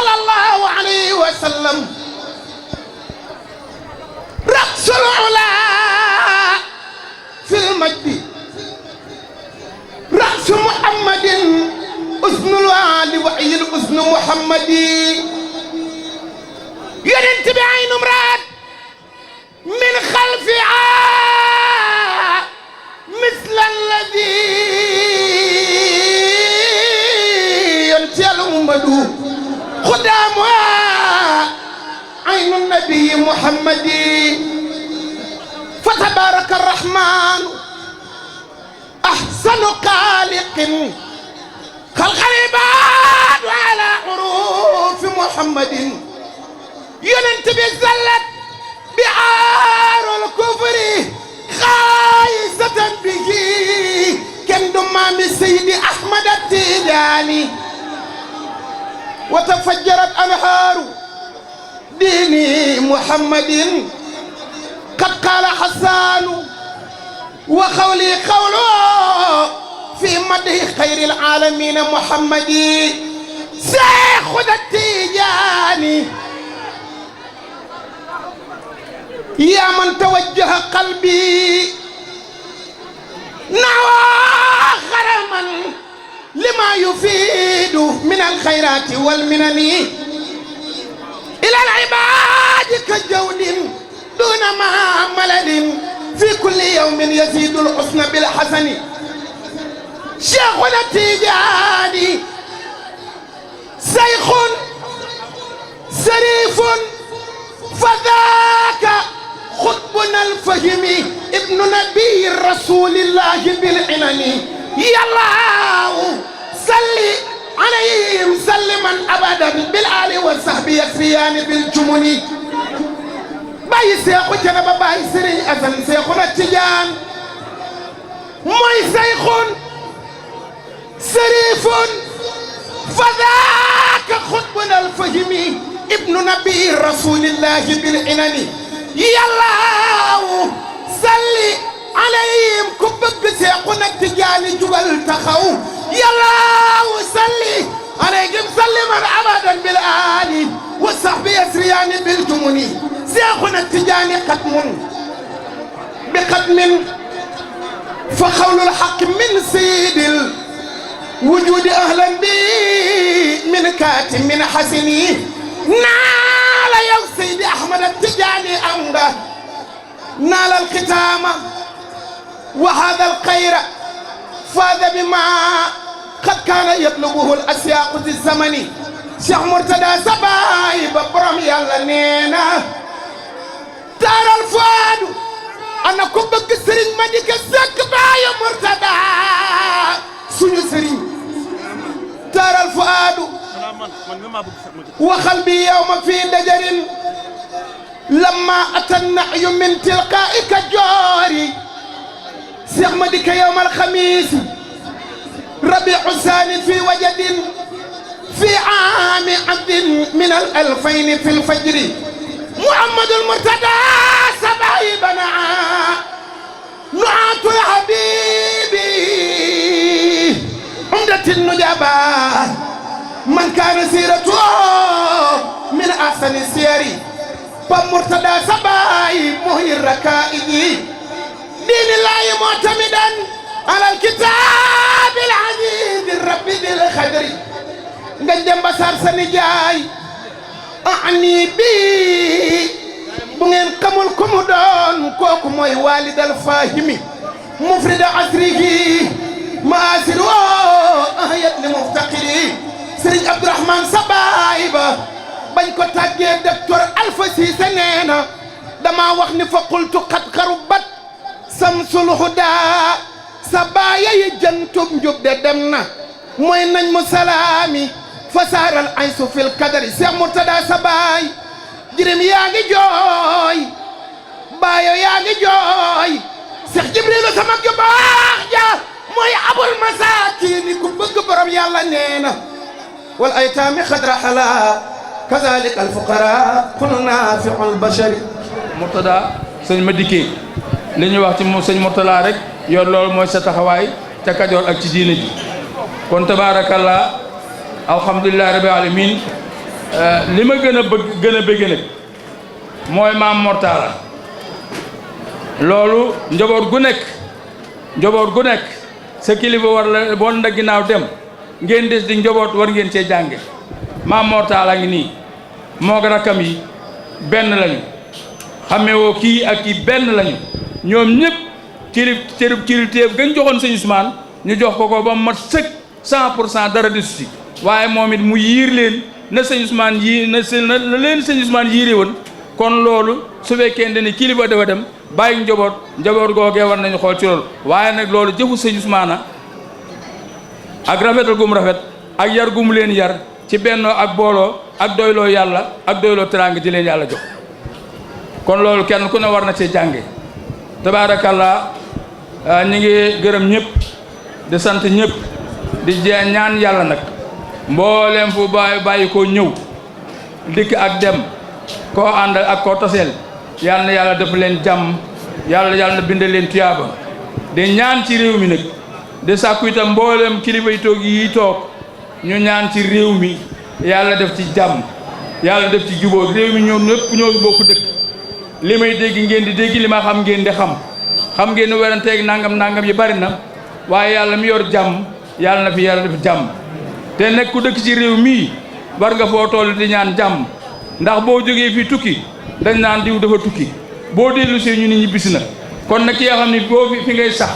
صلى الله عليه وسلم رأس العلا في المجد رأس محمد أذن الوالي وعي الأذن محمدي ينتبه عين امرأة من خلفها مثل الذي ينتهي الأمة خدامها عين النبي محمد فتبارك الرحمن أحسن خالق خلق العباد على حروف محمد ينتبه الزلت بحار الكفر خايسة به كندمام السيد أحمد التيجاني وتفجرت أنهار دين محمد قد قال حسان وقولي قوله في مده خير العالمين محمد سيخذ التيجاني يا من توجه قلبي نحو غرما لما يفيد من الخيرات والمنن إلى العباد كجود دون ما ملل في كل يوم يزيد الحسن بالحسن شيخنا التيجاني شيخ شريف فذاك خطبنا الفهم ابن نبي رسول الله بالعنن يا الله صل عليهم سلما ابدا بالآل والصحب يسريان بالجمن باي سيخو جنب باي سرين أزن سيخونا التجان موي شيخ شريف فذاك خطبنا الفهم ابن نبي رسول الله بالعنن يا الله صل عليهم كبك سيقنا التجاني جبل تخو يا الله صل عليهم سلما ابدا بالآل والصحب يسريان بالجمن سيقنا التجاني قدم بقدم فقول الحق من سيد الوجود اهلا بي من كاتم من حسني نال يا سيدي احمد التجاني امره نال الختام وهذا الخير فاز بما قد كان يطلبه الاسياق في الزمن شيخ مرتضى سبايب برم يلا نينا دار الفؤاد انا كوبك سرين مديك زك باي مرتضى سونو سرين دار الفؤاد وقلبي يوم في دجر لما أتى النعي من تلقائك جاري شيخ مديك يوم الخميس ربيع الثاني في وجد في عام عبد من الألفين في الفجر محمد المرتضى سبايبنا نعات الحبيب عمدة النجابة من كان سيرته من أحسن السير فمرتضى سباي مهي الركائز دين الله معتمدا على الكتاب العزيز الرب ذي الخدر قدم بصر سنجاي أعني بي بغين كمول كمودون كوكو موي والد الفاهمي مفرد عصره مآسر أهيت لمفتقري سرج عبد الرحمن سبايبة بنكو تاجي دكتور ألف سيسنين دما وخني فقلت قد قربت سمس الهدى سبايا يجنتم جب دمنا موي نجم سلامي فسار العيس في القدر سيخ مرتضى سباي جرم ياغي جوي بايو ياغي جوي شيخ جبريل سما جو باخ جا موي ابو المساكين كو بغ borom يالا نينا والايتام خضر حلا كذلك الفقراء كلنا في البشر مرتضى سيغ مديكي li ñu wax ci mo sëñ Mourtala rek yor loolu mooy sa taxawaay ca Kajoor ak ci diine ji kon tabaarakallah alhamdulillahi rabbil alamin li ma gën a bëgg nag mooy maam Mortala loolu njaboot gu nekk sa kilifa war la bon na ginnaaw dem ngeen des di njaboot war ngeen cee jànge maam Mortala ngi nii moo rakkam yi benn lañu xamewoo kii ak kii benn lañu ñoom ñëpp kilifteef gën joxoon sëñ Ousmane ñu jox ko ba mu mat sëkk 100% dara desu si waaye moom it mu yiir leen na sëñ Ousmane na leen sëñ Ousmane yiire woon kon loolu su fekkee ne kilifa dafa dem bàyyi njaboot googee war nañu xool ci loolu waaye nag loolu jëfu sëñ Ousmane ak rafetal gum rafet ak yar gum leen yar ci bennoo ak booloo ak doyloo yàlla ak doyloo teraanga ji leen yàlla jox kon loolu kenn ku ne war na cee jànge tabaarakallaa ñi ngi gërëm ñëpp di sant ñëpp di ñaan yàlla nag mbooleem fu bàyyi koo ñëw dikk ak dem koo àndal ak koo taseel yàlla na yàlla def leen jàmm yàlla na bindal leen tuyaaba di ñaan ci réew mi nag di sàkku itam mbooleem kilifa yi toog ñu ñaan ci réew mi yàlla def ci jàmm yàlla def ci jubóo réew mi ñoom ñëpp ñoo bokk dëkk li may dégg ngeen di dégg li ma xam ngeen di xam ngeen ne weranteeg nangam yi bari na waaye yàlla mi yor jàmm yàlla na fi yàlla def jàmm te nekk ku dëkk ci réew mii war nga foo toll di ñaan jàmm ndax boo jógee fii tukki dañ naan diw dafa tukki boo dellu see ñu ni ñibbisi na kon nag ki nga xam ne boo fi ngay sax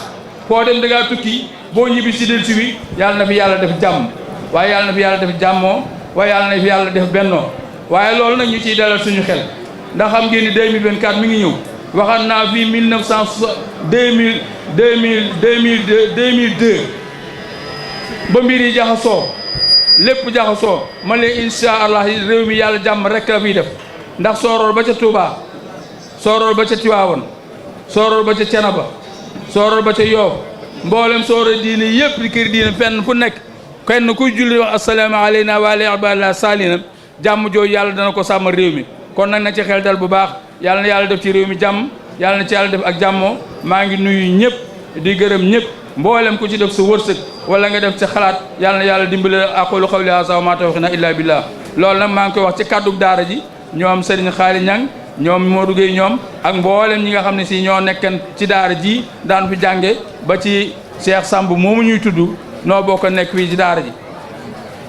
foo dem da ngaa tukki boo ñibbisi dellu si wi yàlla na fi yàlla def jàmm waaye yàlla na fi yàlla def jàmmoo waaye yàlla na fi yàlla def bennoo waaye loolu nag ñu ciy dalal suñu xel ndax xam ngeen ni 2024 mi ngi ñëw waxal naa fii 2002 ba mbir yi jaxasoo lépp jaxasoo man leen incha allah réew mi yàlla jàmm rek la fiy def ndax soorool ba ca Touba soorool ba ca Tiwaawan soorool ba ca Cenaba soorool ba ca Yoof mboolem soorool diine yëpp di kër diine fenn fu nekk kenn kuy julli wax assalaamu aleyna wa aleyna ibadillah saalina jàmm jooju yàlla dana ko sàmm réew mi kon nag na ci xel dal bu baax yàlla na yàlla def ci réew mi jàmm yàlla na ci yàlla def ak jàmmoo maa ngi nuyu ñëpp di gërëm ñëpp mboolem ku ci def sa wërsëg wala nga def sa xalaat yàlla na yàlla dimbale aqulu qawli haza wa ma tawfiqna illa billah loolu nag maa ngi koy wax ci kàddu daara ji ñoom Serigne Xaali Ñang ñoom Modou Gueye ñoom ak mboolem ñi nga xam ne si ñoo nekkan ci daara ji daan fi jànge ba ci Cheikh Samb moomu ñuy tudd noo bokk nekk fii ci daara ji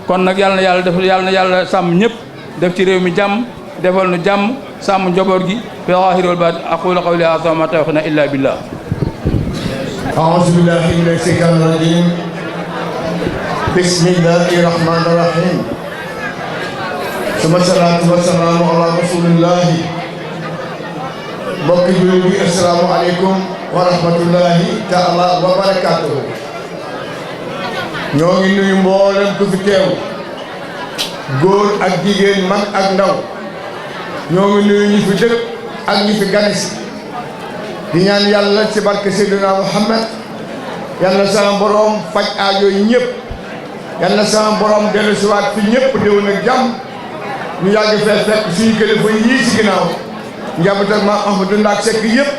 kon nag yàlla na yàlla sàmm ñëpp def ci réew mi jàmm defal nu jàmm sàmm njaboot gi fi zaahiri wal baatin aqulu qawli haza wa ma tawfiqna illa billah أعوذ بالله من الشيطان الرجيم بسم الله الرحمن الرحيم ثم الصلاة والسلام على رسول الله mbokki jullit bi assalaamu aleykum wa rahmatullahi taala wa barakatuhu ñoo ngi nuyu mboolem ku fi teew góor ak jigéen mag ak ndaw ñoo ngi nuyu ñi fi dëkk ak ñi fi ganesi di ñaan yàlla ci barke Seydina Muhammad yàlla sama borom faj aajo yi ñëpp yàlla sama borom dellu si waat fi ñëpp déwén ak jàmm ñu yàgg fee fekk suñu kilifa yii ci ginnaaw njaboot ak maam Ahmadou Ndaak Seck yëpp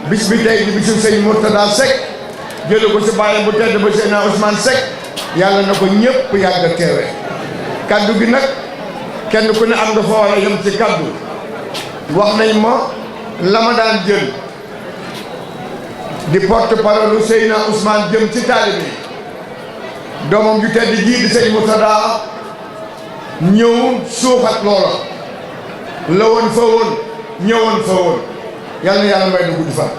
bis bi tey di bisu sëñ Mourtada Seck jële ko si bàyyi bu tedd ba Seydina Ousmane Seck yàlla na ko ñëpp yàgg a teewe kaddu gi nag kenn ku ne am nga fa war a yem ci kaddu wax nañ ma la ma daan jël di porte parole Seydina Ousmane jëm ci taalibe yi doomam ju tedd ji di sëñ Mourtada ñëw suuxat loola la woon fa woon ñëwoon fa woon yàlla na yàlla may na gudd fan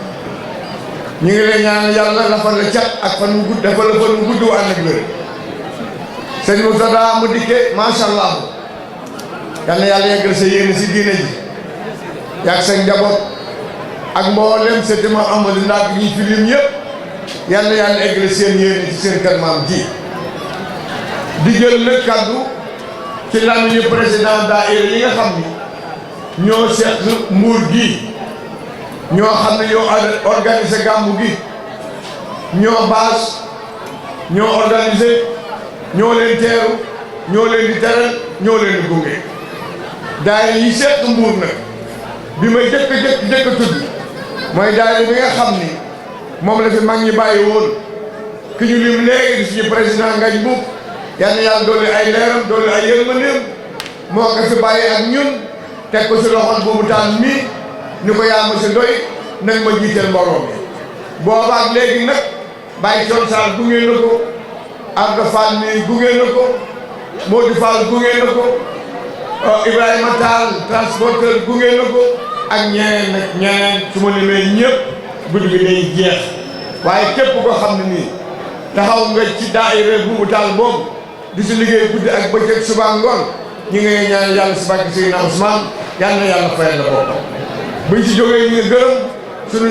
ñu ngi lay ñaan yàlla lafal la cat ak fan mu gudd dafa la fan mu gudd wa ànd ak wér sëñ Mourtada mu dikke macha allah yàlla na yàlla yeggal sa yéene si diine ji yàgg sa njaboot ak mboolem sa dema Amadou Ndaak ñi fi lim yëpp yàlla na yàlla eggale seen yéene ci seen kër maam ji di jël nag kaddu ci làmmiñu président daayira yi nga xam ni ñoo seq mbuur gi ñoo xam ne ñoo organisé gàmmu gi ñoo baas ñoo organisé ñoo leen teeru ñoo leen di teral ñoo leen di gunge daayira yi seq mbuur nag bi may jëkk a tudd mooy daayira bi nga xam ni moom la fi mag ñi bàyyi woon ki ñu lim léegi di suñu président Ngagne Mboup yal na yàlla doole ay leeram doole ay yërmandeem moo ko fi bàyyi ak ñun teg ko si loxol boobu taan mi ni ko yaa ma si doy nag ma jiiteel mbooloo mi boobaak léegi nag bàyyi coon saal gunge na ko Arda Fall mi gunge na ko Modou Fall gunge na ko Ibrahima Tall transporteur gunge na ko ak ñeneen nag ñeneen su ma limee ñëpp guddi gi day jeex waaye képp ko xam ne nii taxaw nga ci daayira Buubu Taal boobu di si liggéey guddi ak bëccëg suba ngoon ñi ngay ñaan yàlla si barke Seydina Ousmane yal na yàlla fayal la boppam buñ si jógee ñu ngi gërëm suñu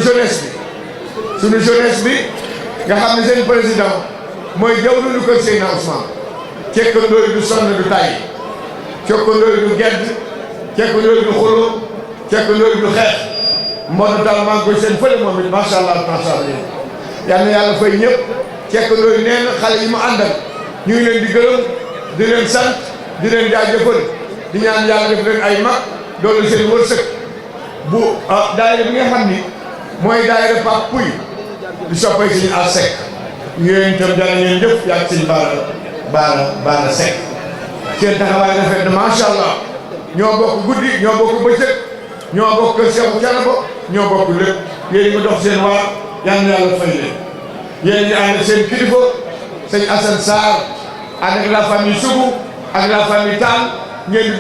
jeunesse bi nga xam ne seen président mooy jawriñu kër Seydina Ousmane cekkandoo yi du sonn du tàyyi cekkandoo yi du gedd cekkandoo yi du xuloo cekkandoo yi du xeex Modou Tall maa ngi koy seen fële moom it macha allah yal na yàlla fay ñëpp cekkandoo yi nee na xale yi mu àndal ñu ngi leen di gërëm di leen sant di leen jaajëfal di ñaan yàlla def leen ay mag doolu seen wërsëg bu daayira bi nga xam ni mooy daayira Pape Pouy di soppay Sëñ As Seck ngeen itam jàll ngeen jëf yàgg Sëñ Baara Seck seen taxawaay rafet na macha allah ñoo bokk guddi ñoo bokk bëccëg ñoo bokk kër Cheikh Thiénaba ñoo bokk lépp yéen nga dox seen waar yal na yàlla fay leen yéen ñi ànd seen kilifa Sëñ Assane Sarr ànd ak la famille Sougou ak la famille Tall ngeen di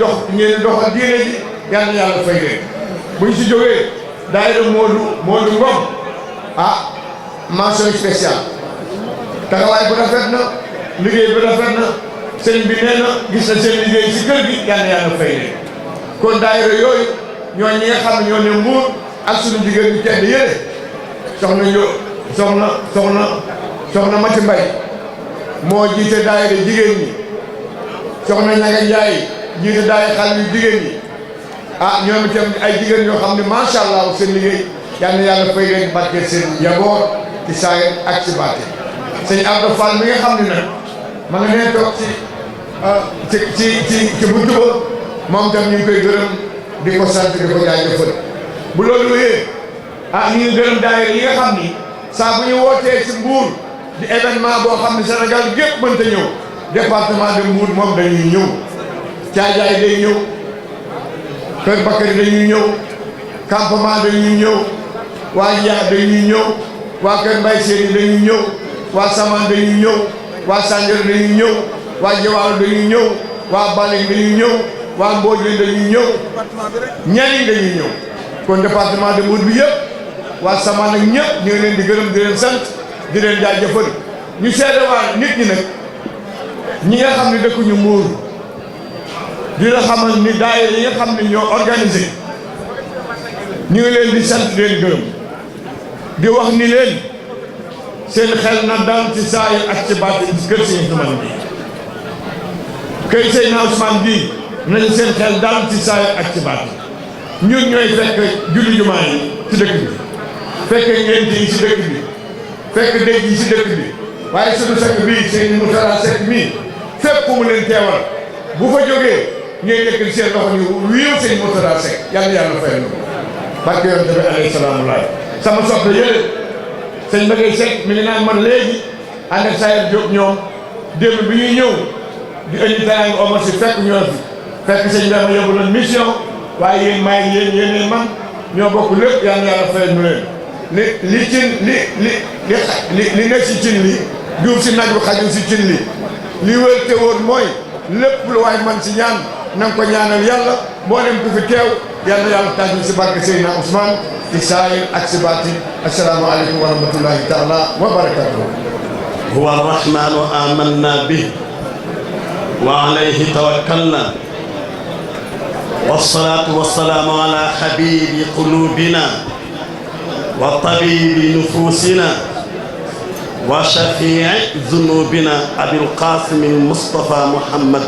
doxal diine ji yal na yàlla fay leen buñ si jógee daayira Modou Ngom mention spéciale taxawaay bu rafet na liggéey bu rafet na sëñ bi nee na gis na seen liggéey si kër gi yal na yàlla fay leen kon daayira yooyu ñoo ñi nga xam ne ñoo ne Mbuur ak suñu jigéen ñu tedd yële soxna Mati Mbay moo jiite daayira jigéen ñi soxna Ñaga Njaay jiite daayira xale yu jigéen ñi ñoom itam ay jigéen ñoo xam ne macha allah seen liggéey yal na yàlla fay leen barke seen njaboot ci saayir ak ci baate sëñ Abdou Fall mi nga xam ne nag ma nga nee toog ci buntu ba moom tam ñu ngi koy gërëm di ko sant di ko jaajëfal bu loolu wéyee ñu ngi gërëm daayira yi nga xam ni saa bu ñu wootee ci Mbuur di événement boo xam ne Sénégal gépp mënta ñëw département de Mbuur moom dañuy ñëw Caajaay day ñëw Kër Bakary dañuy ñëw campement dañuy ñëw waa Njaax dañuy ñëw waa Kër Mbay Séeni dañuy ñëw waa Saman dañuy ñëw waa Sandiara dañuy ñëw waa Jawaalo dañuy ñëw waa Baling dañuy ñëw waa Mbodj dañuy ñëw ñeneen dañuy ñëw kon département de Mbour bi yëpp waa Saman ak ñëpp ñu ngi leen di gërëm di leen sant di leen jaajëfal ñu seede waa nit ñi nag ñi nga xam ne dëkkuñu Mbour di la xamal ni daayira yi nga xam ne ñoo organisé ñu ngi leen di sant di leen gërëm di wax ni leen seen xel na dal ci saayir ak ci baatin ci kër Sëñ Ousmane bi kër Sëñ Ousmane bi nañu seen xel dal ci saayir ak ci baatin ñun ñooy fekk julli jumaa yi ci dëkk bi fekk ngénte yi ci dëkk bi fekk dëj yi ci dëkk bi waaye suñu sekk bii Sëñ Moutala Seck mii fépp mu leen teewal bu fa jógee ngeen yëkkati seen loxo ni wiiw Sëñ Moutala Seck yàlla yàlla fayal na barke yoon tamit alayhi salaamu laay sama soppe yële sëñ Bagay Seck mi ngi naan man léegi ànd ak Sayer Diop ñoom démb bi ñuy ñëw di indi tayang Omar si fekk ñoo fi fekk sëñ dama yóbbu na mission waaye yéen may yéen man ñoo bokk lépp yàlla yàlla fayal nu leen li cin li nekk si cin li duuf si naj bu xajul si cin li wér te wóor mooy lépp lu waay man si ñaan na nga ko ñaanal yàlla mboolem ku fi teew yàlla yàlla taaj si barke Seydina Ousmane ci saayir ak si baatin assalaamu aleykum wa rahmatullahi taala wa barakatuh huwa arrahmanu amanna bih wa alayhi tawakkalna wassalatu wassalamu ala habibi qulubina wa tabibi nufusina wa shafii zunubina abil qasim mustafa muhammad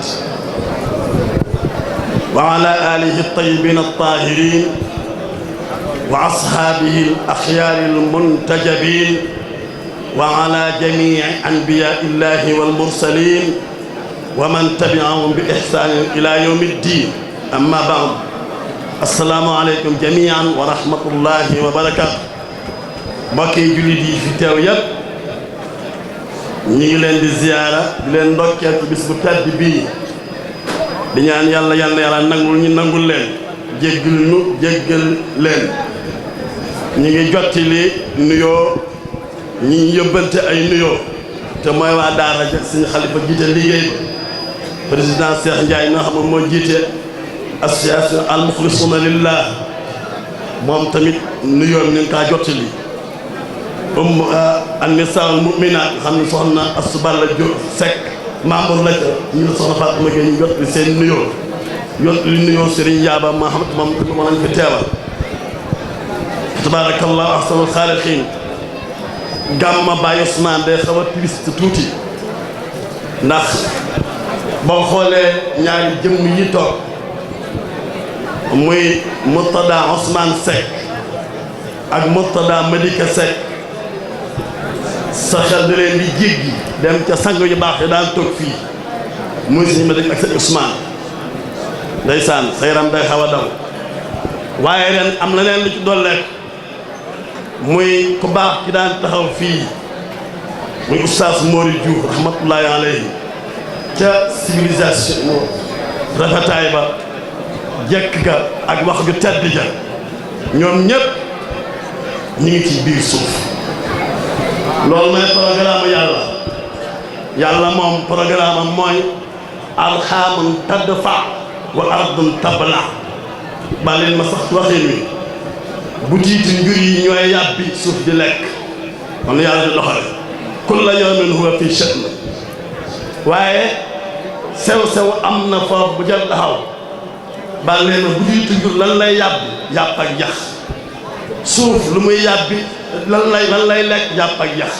wa ala alihi at-tayyibin at-tahirin wa ashabihi al-akhyar al-muntajabin wa ala jami' anbiya'i llahi wal mursalin wa man tabi'ahum bi ihsan ila yawmi ddin amma ba'd assalamu alaykum jami'an wa rahmatullahi wa barakatuh mbokki jullit yi fi teew yépp ñu ngi leen di ziyaara di leen ndokkeel ci bis bu tedd bii di ñaan yàlla yàlla nangul ñu nangul leen jéggal ñu jéggal leen ñi ngi jottali nuyoo ñi ngi yóbbante ay nuyoo te mooy waa daara ja suñu xalifa jiite liggéey ba président Cheikh Ndiaye nga xam ne moo jiite association al mukhlisuna lillah moom tamit nuyoo ñu ngi kaa jottali an-nisaa al mu'minaat xam ne soxna Astou Balla Diop Seck membre la ca ñu la soxna Fatou Gueye ñu jot li seen nuyoo jot li nuyoo Serigne Yaaba Mahamad moom lañ fi teewal tabarakallah ahsanul xaaliqiin gàmma Baye Ousmane day xaw a triste tuuti ndax boo xoolee ñaari jëmm yi toog muy Murtada Ousmane Seck ak Murtada Madika Seck sa xel da leen di jéggi dem ca sang yu baax yi daan toog fii muy suñu Madika ak sëñ Ousmane ndeysaan sa yaram day xaw a daw waaye ren am na leen lu ci dolleek muy ku baax ki daan taxaw fii muy oustaz Mori Diouf rahmatullahi alayhi ca civilisation rafetaay ba jekk ga ak wax ju tedd ja ñoom ñëpp ñu ngi ci biir suuf loolu mooy programme yàlla moom programme am mooy alxaamun tadfa wa ardun tabla ba leen ma sax waxin wi bu tiiti njur yi ñooy yàbbi suuf di lekk man yàlla di doxale kulla yawmin huwa fi sha'n waaye sew-sew am na foofu bu jar taxaw ba leen bu tiiti njur lan lay yàbbi yàpp ak jax suuf lu muy yàbbi lan lay lekk yàpp ak jax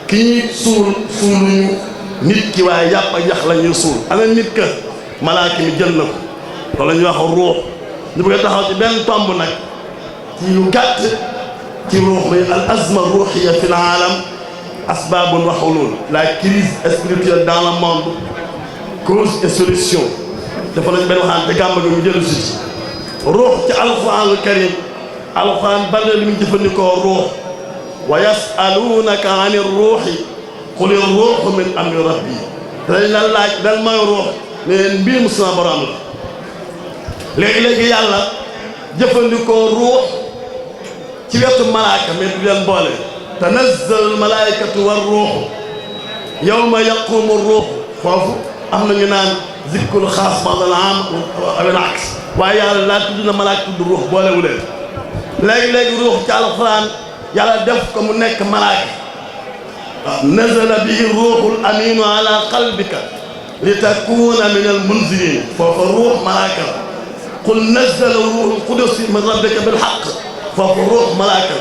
ki ñuy suuluñu nit ki waaye yàpp ak jax la ñuy suul ana nit ka malaaka mi jël na ko loolu la ñuy wax ruux ñu bëgg a taxaw ci benn tomb nag ci yu gàtt ci ruux bi al azma ruuxiya fi l aalam asbabun wa hulul la crise spirituelle dans le monde cause et solution dafa lañ benn waxaan te gàmma gi mu jëlu si ruux ci alquranul karim alquran bari li mu jëfandikoo ruux wa yasalunaka ani ruuxi qul ruuxu min amri rabbi dañ la laaj dal mooy ruux ne leen mbir mu sama borom la léegi yàlla jëfandikoo ruux ci wetu malaaka mais du leen boole tanazzalul malaikatu war ruuxu yawma yaqumu ruuxu foofu am na ñu naan zikrul xaas ba'dal aam aw al aks waaye yàlla laa tudd na malaaka tudd ruux boolewu leen léegi ruux ci alxuraan yàlla def ko mu nekk malaaka waaw nazala bihi ruuxul amiinu ala qalbika li takuna min al munzirin foofu ruux malaaka la qul nazzala ruuxul qudus min rabbika bil haqq foofu ruux malaaka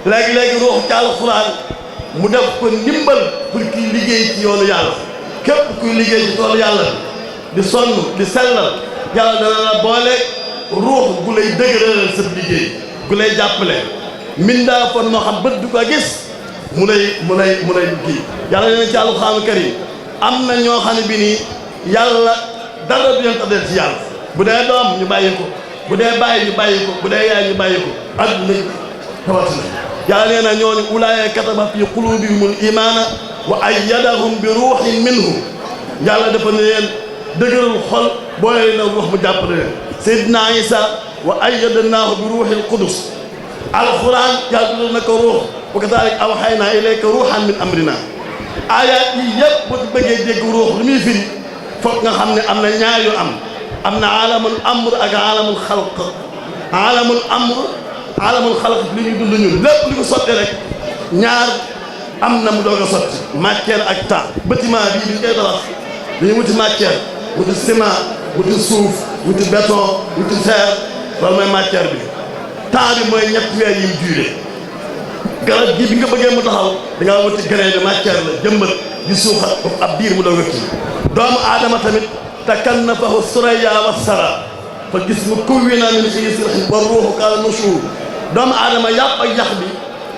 la léegi ruux ci alxuraan mu def ko ndimbal pour kiy liggéey ci yoonu yàlla képp kuy liggéey ci toolu yàlla di sonn di sellal yàlla dana la boole ruux gu lay dëgëralal sa liggéey gu lay jàppale mindaa fon moo xam bët du ko gis mu lay kii yàlla nee na ci alxuraan karim am na ñoo xam ne bi nii yàlla dara du leen tardeel ci yàlla bu dee doom ñu bàyyi ko bu dee bàyyi ñu bàyyi ko bu dee yaay ñu bàyyi ko adduna tawatina yàlla nee na ñooñu ulaaya kataba fi qulubihimul imaana wa ayyadahum bi ruuhin minhu yàlla dafa ne leen dëgëral xol boole leen a ruux mu jàppale leen Seydina Isa wa ayyadnaahu bi ruuhil qudus alquran yàlla na ko ruux wa kadaalika awhaynaa ilayka ruuhan min amrinaa aayaat yi yëpp boo ci bëggee dégg ruux lu muy firi foog nga xam ne am na ñaar yu am na alamul amr ak alamul xalq alamul xalq li ñuy dund ñun lépp li ko sotti rek ñaar am na mu doog a sotti matière ak temps bâtiment bii bi ñu koy tabax dañuy wuti matière wuti ciment wuti suuf wuti béton wuti fer loolu mooy matière bi temps bi mooy ñetti weer yi mu duré garab gi bi nga bëggee mu taxaw da ngaa wuti grain de matière la jëmbat di suuxat ab biir mu doog a kii doomu aadama tamit takannafahu suraya wa sara fa gis mu kuwwina min xiisir wa ruuxu kaana nushur doomu aadama yàpp ak yax bi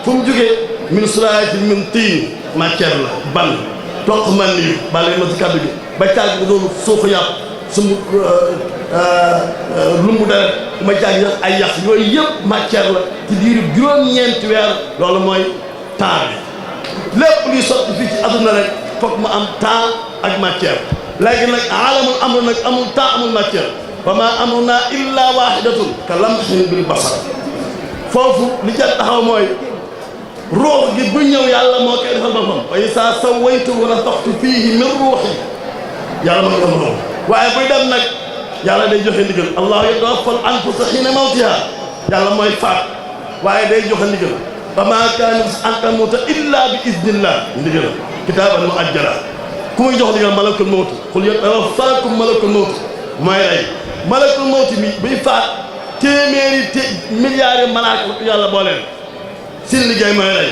fu mu jógee min surayatin min tiin matière la ban toq man nii bàle ma ci kàddu gi ba caag bi doon suuxu yàpp sumu lumbu deret ma caag ay yax yooyu yëpp matière la ci diiru juróom-ñeenti weer loolu mooy temps bi lépp luy sotti fii ci adduna rek foog mu am temps ak matière léegi nag aalamul amr nag amul temps amul matière wa maa amrunaa illaa waahidatun ka lamhin bil basar foofu li ca taxaw mooy ruux gi bu ñëw yàlla moo koy defal boppam wa izaa sawwaytuhu wa nafaxtu fiihi min ruuhi yàlla moo ko defal waaye buy dem nag yàlla day joxe ndigal allahu yatawaffal anfusa hiina mawtihaa yàlla mooy faat waaye day joxe ndigal wa maa kaana an tamuuta illaa bi iznillah ndigal kitaaban muajjala ku muy jox ndigal malakul mawti qul yatawaffakum malakul mawti mooy rey malakul mawti bi buy faat téeméeri milliards malaaka yàlla booleen seen liggéey mooy rey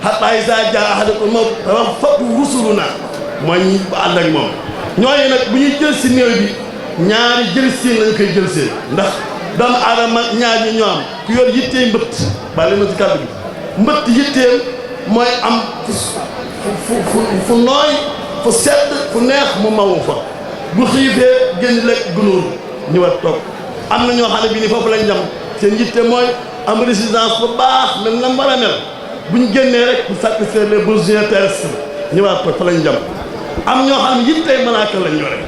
hattaa izaa jaa ahadakumul mawt tawaffatu rusulunaa mooy ñi ba ànd ak moom ñooñu nag bu ñuy jël si néew bi ñaari jël siin lañu koy jël seen ndax doomu aadama ñaar ñi ñoo am ku yor yittee mbëtt bàyyi ma ci kàddu gi mbëtt yitteem mooy am fu nooy fu sedd fu neex mu mawu fa bu xiifee génn lekk gunóor ñu war toog am na ñoo xam ne bii ni foofu lañ jam seen yitte mooy am résidence bu baax mel na war a mel bu ñu génnee rek pour satisfaire les besoins terrestres ñu war toog fa lañ jam am ñoo xam ne yittey malaaka lañ yore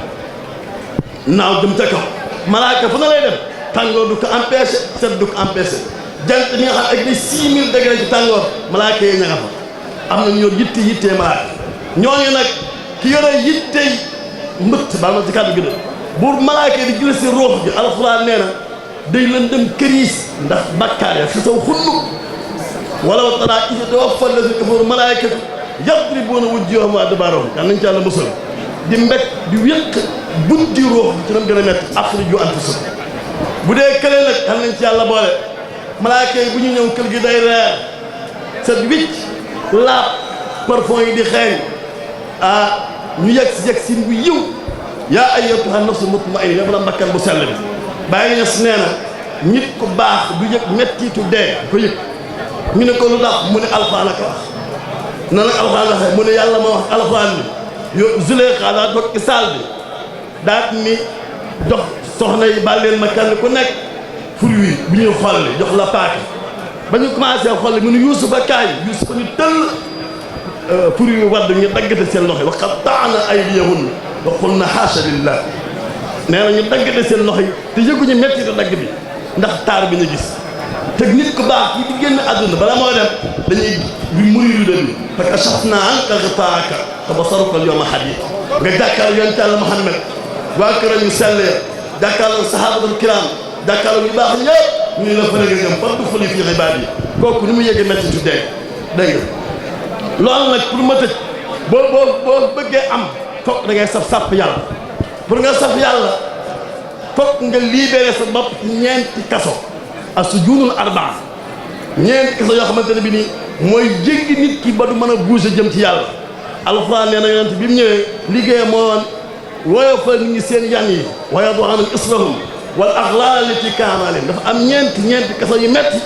naaw jëm ca kaw malaaka fu na lay dem tàngoor du ko empêché sedd du ko empêché jant mi nga xam ak ni 6000 degré ci tàngoor malaaka yi ña nga fa am na ñu yor yittee malaaka ñooñu nag ki yore yittey mbëtt baal ma ci kàddu gi de bu malaaka yi di jël si ruux gi alxuraan nee na day lëndëm këriis ndax bakkaar ya fi saw xunnu wala wa taraa iz yatawaffa llaziina kafaru malaa'ikatu yadribuuna wujuuhahum wa adbaarahum yal nañ ci yàlla musal di mbéj di wéq buddi ruux ci nam gën a métti axrijuu anfusakum bu dee kële nag yal nañ ci yàlla boole malaaka yi bu ñu ñëw kër gi day reer set wicc laab parfum yi di xeeñ ñu yegg si bu yiw yaa ayyatuha nafsul mutmainna yow la mbakkan bu sell bi bàyyi ñes nee na nit ku baax du yëg mettitu dee ko yëg ñu ne ko lu tax mu ne alxuraan la ko wax na nag alxuraan la waxee mu ne yàlla ma wax alxuraan bi yo Zuleyxa daa toog ci saal bi daat ni jox soxna yi bàlleen ma kenn ku nekk fur wi bu ñuy xolli jox la paaka ba ñu commencé xolli mu ne Yuusufa kaay Yuusufa ñu tëll fur wi wadd ñu daggate seen loxo yi wa qatta'na aydiyahunna wa qulna haasha lillah nee na ñu daggate seen loxo yi te yëguñu metti te dagg bi ndax taar bi ñu gis te nit ku baax yi di génn àdduna bala moo dem dañuy muriidu dem fa kashafnaa anka ghitaa'aka fa basaruka al-yawma hadiid nga jàkkaarloo yonent Yàlla Muhammad waa këram yu sell ya jàkkaarloo saxaabatul kiraam jàkkaarloo yu baax ñëpp ñu ne la fële nga jëm fadxuli fii ibaad yi kooku ni mu yëgee metti tu dee dégg nga loolu nag pour ma tëj boo bëggee am foog da ngay saf yàlla pour nga saf yàlla foog nga libéré sa bopp ñeenti kaso as-sujuunul arbaa ñeenti kaso yoo xamante ne bi nii mooy jéggi nit ki ba du mën a bouger jëm ci yàlla alxuraan nee na yonent bi mu ñëwee liggéey moo woyofal nit ñi seen yan yi wa yada'u anhum israhum wal aghlaal allatii kaanat alayhim dafa am ñeenti kaso yu metti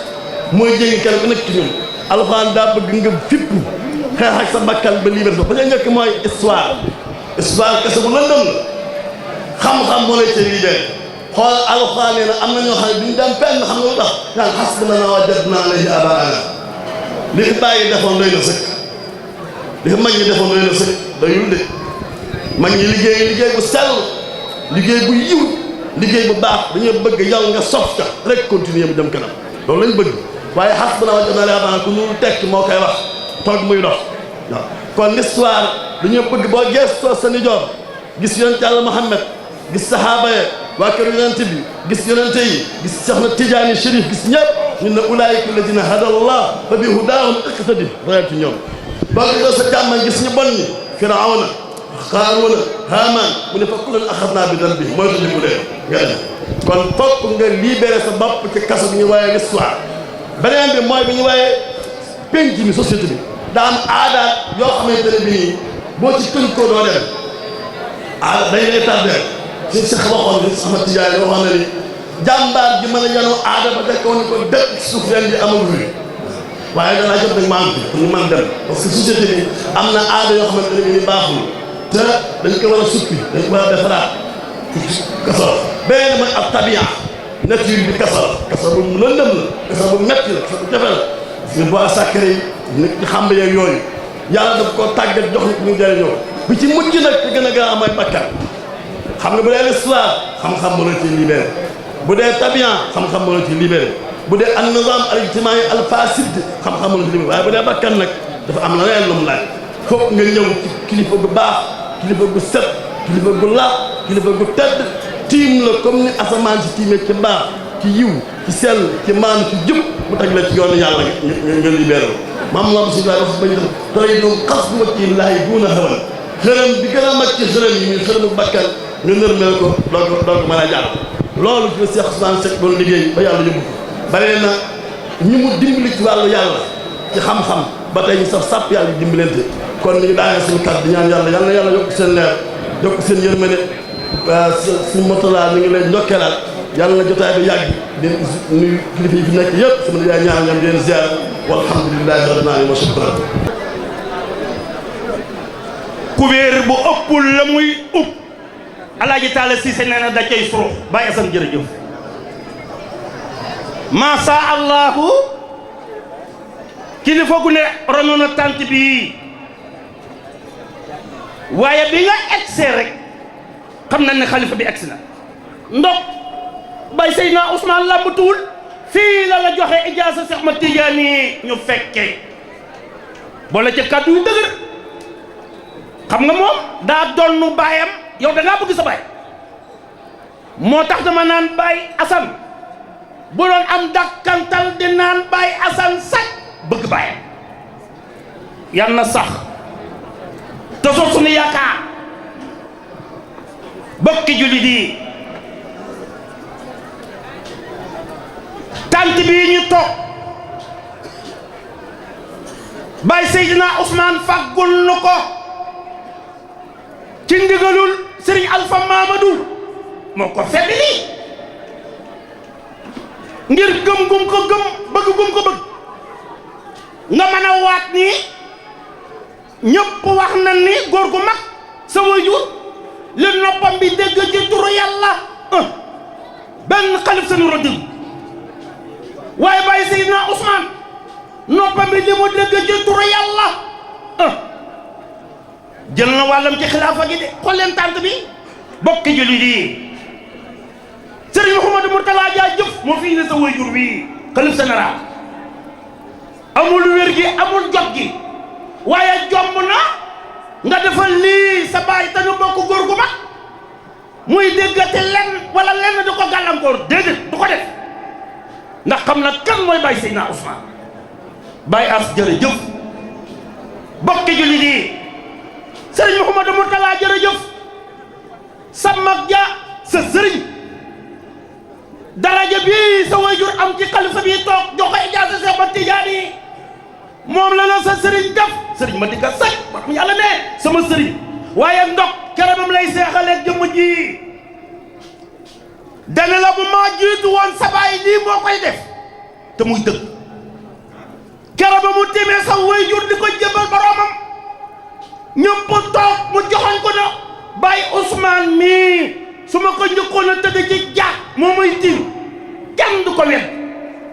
mooy jéggi kenn ku nekk ci ñun alxuraan daa bëgg nga fippu xeex ak sa bakkan ba libéré ba ca njëkk mooy histoire kese bu lëndëm la xam-xam moo lay cee libéré xool alxuraan nee na am na ñoo xam ne duñ dem fenn xam nga lu tax naan hasbunaa wajadnaa alayhi aabaa'anaa li fi bàyyi defoon doy na sëkk li fi mag ñi defoon doy na sëkk doyul de mag ñi liggéey bu sell liggéey bu yiw liggéey bu baax dañoo bëgg yow nga sof ka rek continuer mu dem kanam loolu lañ bëgg waaye hasbunaa wajadnaa alayhi aabaa'anaa ku ñu tekki moo koy wax toog muy dox waaw kon l'histoire dañoo bëgg boo gëstoo sa nijoor gis yonent Yàlla Muhammad gis saxaaba ya waa kër yonent bi gis yonente yi gis Seexna Tijaani Chérif gis ñëpp ñun ne ulaa'ika allaziina hadallah fa bi hudaahum iqtadi royal ci ñoom boo gisoo sa jàmman gis ñu bon ñi Firawna Qaaruuna Haamaan mu ne fa kullan axadnaa bi danbihi mooy tudd bu dee nga def kon fokk nga libéré sa bopp ci kaso bi ñu waaye l'histoire beneen bi mooy bi ñu waaye penc mi société bi daa am aadaat yoo xamante ne bi nii boo ci tënkoo doo dem aada dañ lay tardé si sax waxoon ni Ahmad Tidiane waxoon na ni jàmbaar ji mën a yanoo aada ba dekkoon ni ko dëkk suuf ren bi amagul waaye danaa jot nag maam bi pour ñu mën dem parce que société bi am na aada yoo xamante ne bi ni baaxul te dañ ko war a suppi dañ ko war a defaraat kaso beneen mooy ab tabia nature bi kaso bu lëndëm la kaso bu metti la kaso bu jafe la parce que bois sacré yi nit ci xàmb yeeg yooyu yàlla daf koo tàggat jox nit ñu jëriñoo bi ci mujj nag te gën a gaaw mooy bakkan xam nga bu dee l'islam xam-xam moo la ci libéré bu dee tabian xam-xam moo la ci libéré bu dee an nizam al ijtimai al fasid xam-xam moo la ci libéré waaye bu dee bakkan nag dafa am la leen lu mu laaj foog nga ñëw ci kilifa gu baax kilifa gu set kilifa gu laab kilifa gu tedd tiim la comme ni asamaan si tiimee ci baax ci yiw ci sell ci maanu ci jub mu teg la ci yoonu yàlla nga libéré maam moom si wax bañu def tey doon xas bu ma ci laay duuna xawan xërëm bi gën a mag ci xërëm yi muy xërëmu bakkan nga nërmeel ko doo ko mën a jàll loolu ci la Cheikh Ousmane Seck doon liggéey ba yàlla yóbbu ko bare na ñu mu dimbali ci wàllu yàlla ci xam-xam ba tey ñu saf sàpp yàlla dimbalante kon ñu ngi daanee suñu kàddu di ñaan yàlla yàlla yokk seen leer yokk seen yërmande suñu motolaa ñu ngi lay ndokkeelaat yàlla na jotaay bi yàgg di nuyu kilifa yi fi nekk yëpp sama yaay ñaan ñam di leen ziar walhamdulillahi rabbil alamin wa shukran kubéer bu ëppul la muy upp alaaji Taala Siise nee na da cay surux Baye Assane jërëjëf masha allahu kilifa gu ne ronoon na tànt bi waaye bi nga egsee rek xam nañ ne xalifa bi egsi na ndok Baye Seydina Ousmane làmbatuwul fii la joxe ijaasa Seex Ahmad Tijaani ñu fekkee boole ca kàddu yu dëgër xam nga moom daa donnu baayam yow da ngaa bëgg sa baay moo tax dama naan Baye Assane bu doon am dakkantal di naan Baye Assane sax bëgg baayam yan na sax te soo suñu yaakaar bokki jullit yi tant bii ñu toog Baye Seydina Ousmane faggul nu ko ci ndigalul Serigne Alpha Mamadou moo ko feddali ngir gëm gum ko gëm bëgg gum ko bëgg nga mën a waat ni ñëpp wax na ni góor gu mag sa waajur li noppam bi dégg ci turu yàlla benn xalif sanu rëdd waaye Baye Seydina Ousmane noppam bi li mu dégg ci turu yàlla jël na wàllam ci xilaafa gi de xool leen tànt bi bokki jullit yi Serigne Mouhamadou Mourtala Dia jëf moo fi indi sa waajur bi xalif général amul wér gi amul jot gi waaye jomb na nga defal lii sa baay te ñu bokk góor gu mag muy déggate lenn wala lenn di ko gàllankoor déedéet du ko def ndax xam na kan mooy Baye Seydina Ousmane Baye As jërëjëf bokki jullit yi Serigne Mouhamadou Mourtala jërëjëf sa mag ja sa sëriñ daraja bi sa waajur am ci xalifa bi toog joxe ijaasa Seex Ahmad Tijaani moom la sa sëriñ def sëriñ ma di ka sax wax yàlla ne sama sëriñ waaye ndok keroogam lay seexaleeg jëmm ji dana la bu maa jiitu woon sa baay lii moo koy def te muy dëgg keroog mu timee sa waajur di ko jëbal boroomam ñëpp toog mu joxoñ ko na Baye Ousmane mii su ma ko njëkkoon a tëdd ci jaag moo may tiim kenn du ko wet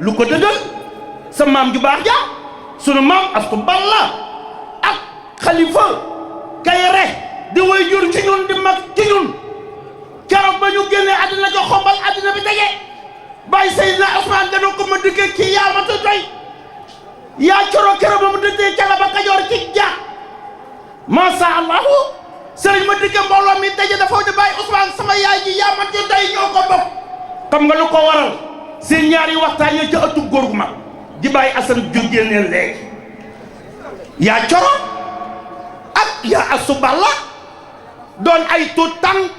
lu ko dëggal sa maam ju baax ja sunu maam Astu Balla ak Xalifa Kayre di way jur ci ñun di mag ci ñun keroog ba ñu génnee àddina jo xombal àddina bi tege Baye Seydina Ousmane dana ko ma dikkee ci yaamatu doy yaa coro keroog ba mu dëddee cala ba Kajoor ci jaag masha allahu sëriñ ma dikkee mbooloo mi daje dafa di Baye Ousmane sama yaay ji yaamatu doy ñoo ko bokk xam nga lu ko waral seen ñaari waxtaan ya ca ëttub góor gu mag di Baye Assane jógee neen léegi yaa coro ak yaa Astu Balla doon ay tuut tànk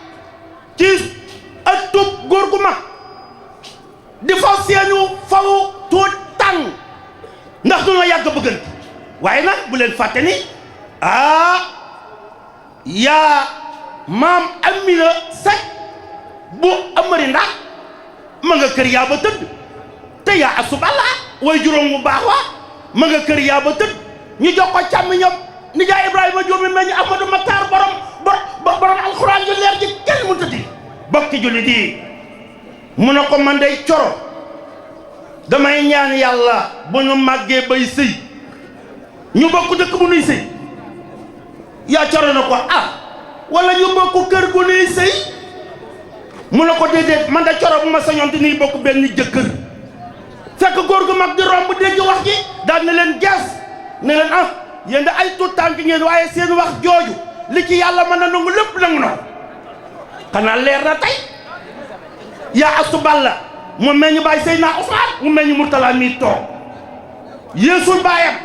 ci ëttub góor gu mag di faw seenu faw tuut tànk ndax dunoo yàgg bëggante waaye nag bu leen fàtte ni yaa maam Amina Seck bu amari ndax ma nga kër yaa ba tëdd te yaa Astu Balla way juróom mu baax wa ma nga kër yaa ba tëdd ñu jox ko càmmiñam nijaay Ibrahima Diop mi mel ni Ahmadou Matar borom alxuraan ju leer ji kenn mu tëddi bokki jullit yi mu ne ko man day coro damay ñaan yàlla bu ñu màggee bay sëy ñu bokk dëkk bu nuy sëy yaa Coro na ko ah wala ñu bokk kër gu nuy sëy mu ne ko déedéet man da Coro bu ma sañoon te nii bokk benn jëkkër fekk góor gu mag di romb dégg wax ji daal ne leen gees ne leen ah yéen da ay tuut tànk ngeen waaye seen wax jooju li ci yàlla mën na nangu lépp nangu na xanaa leer na tey yaa Astu Balla mu meññ baay Seydina Ousmane mu meññ Murtala mi toog yeesul baayam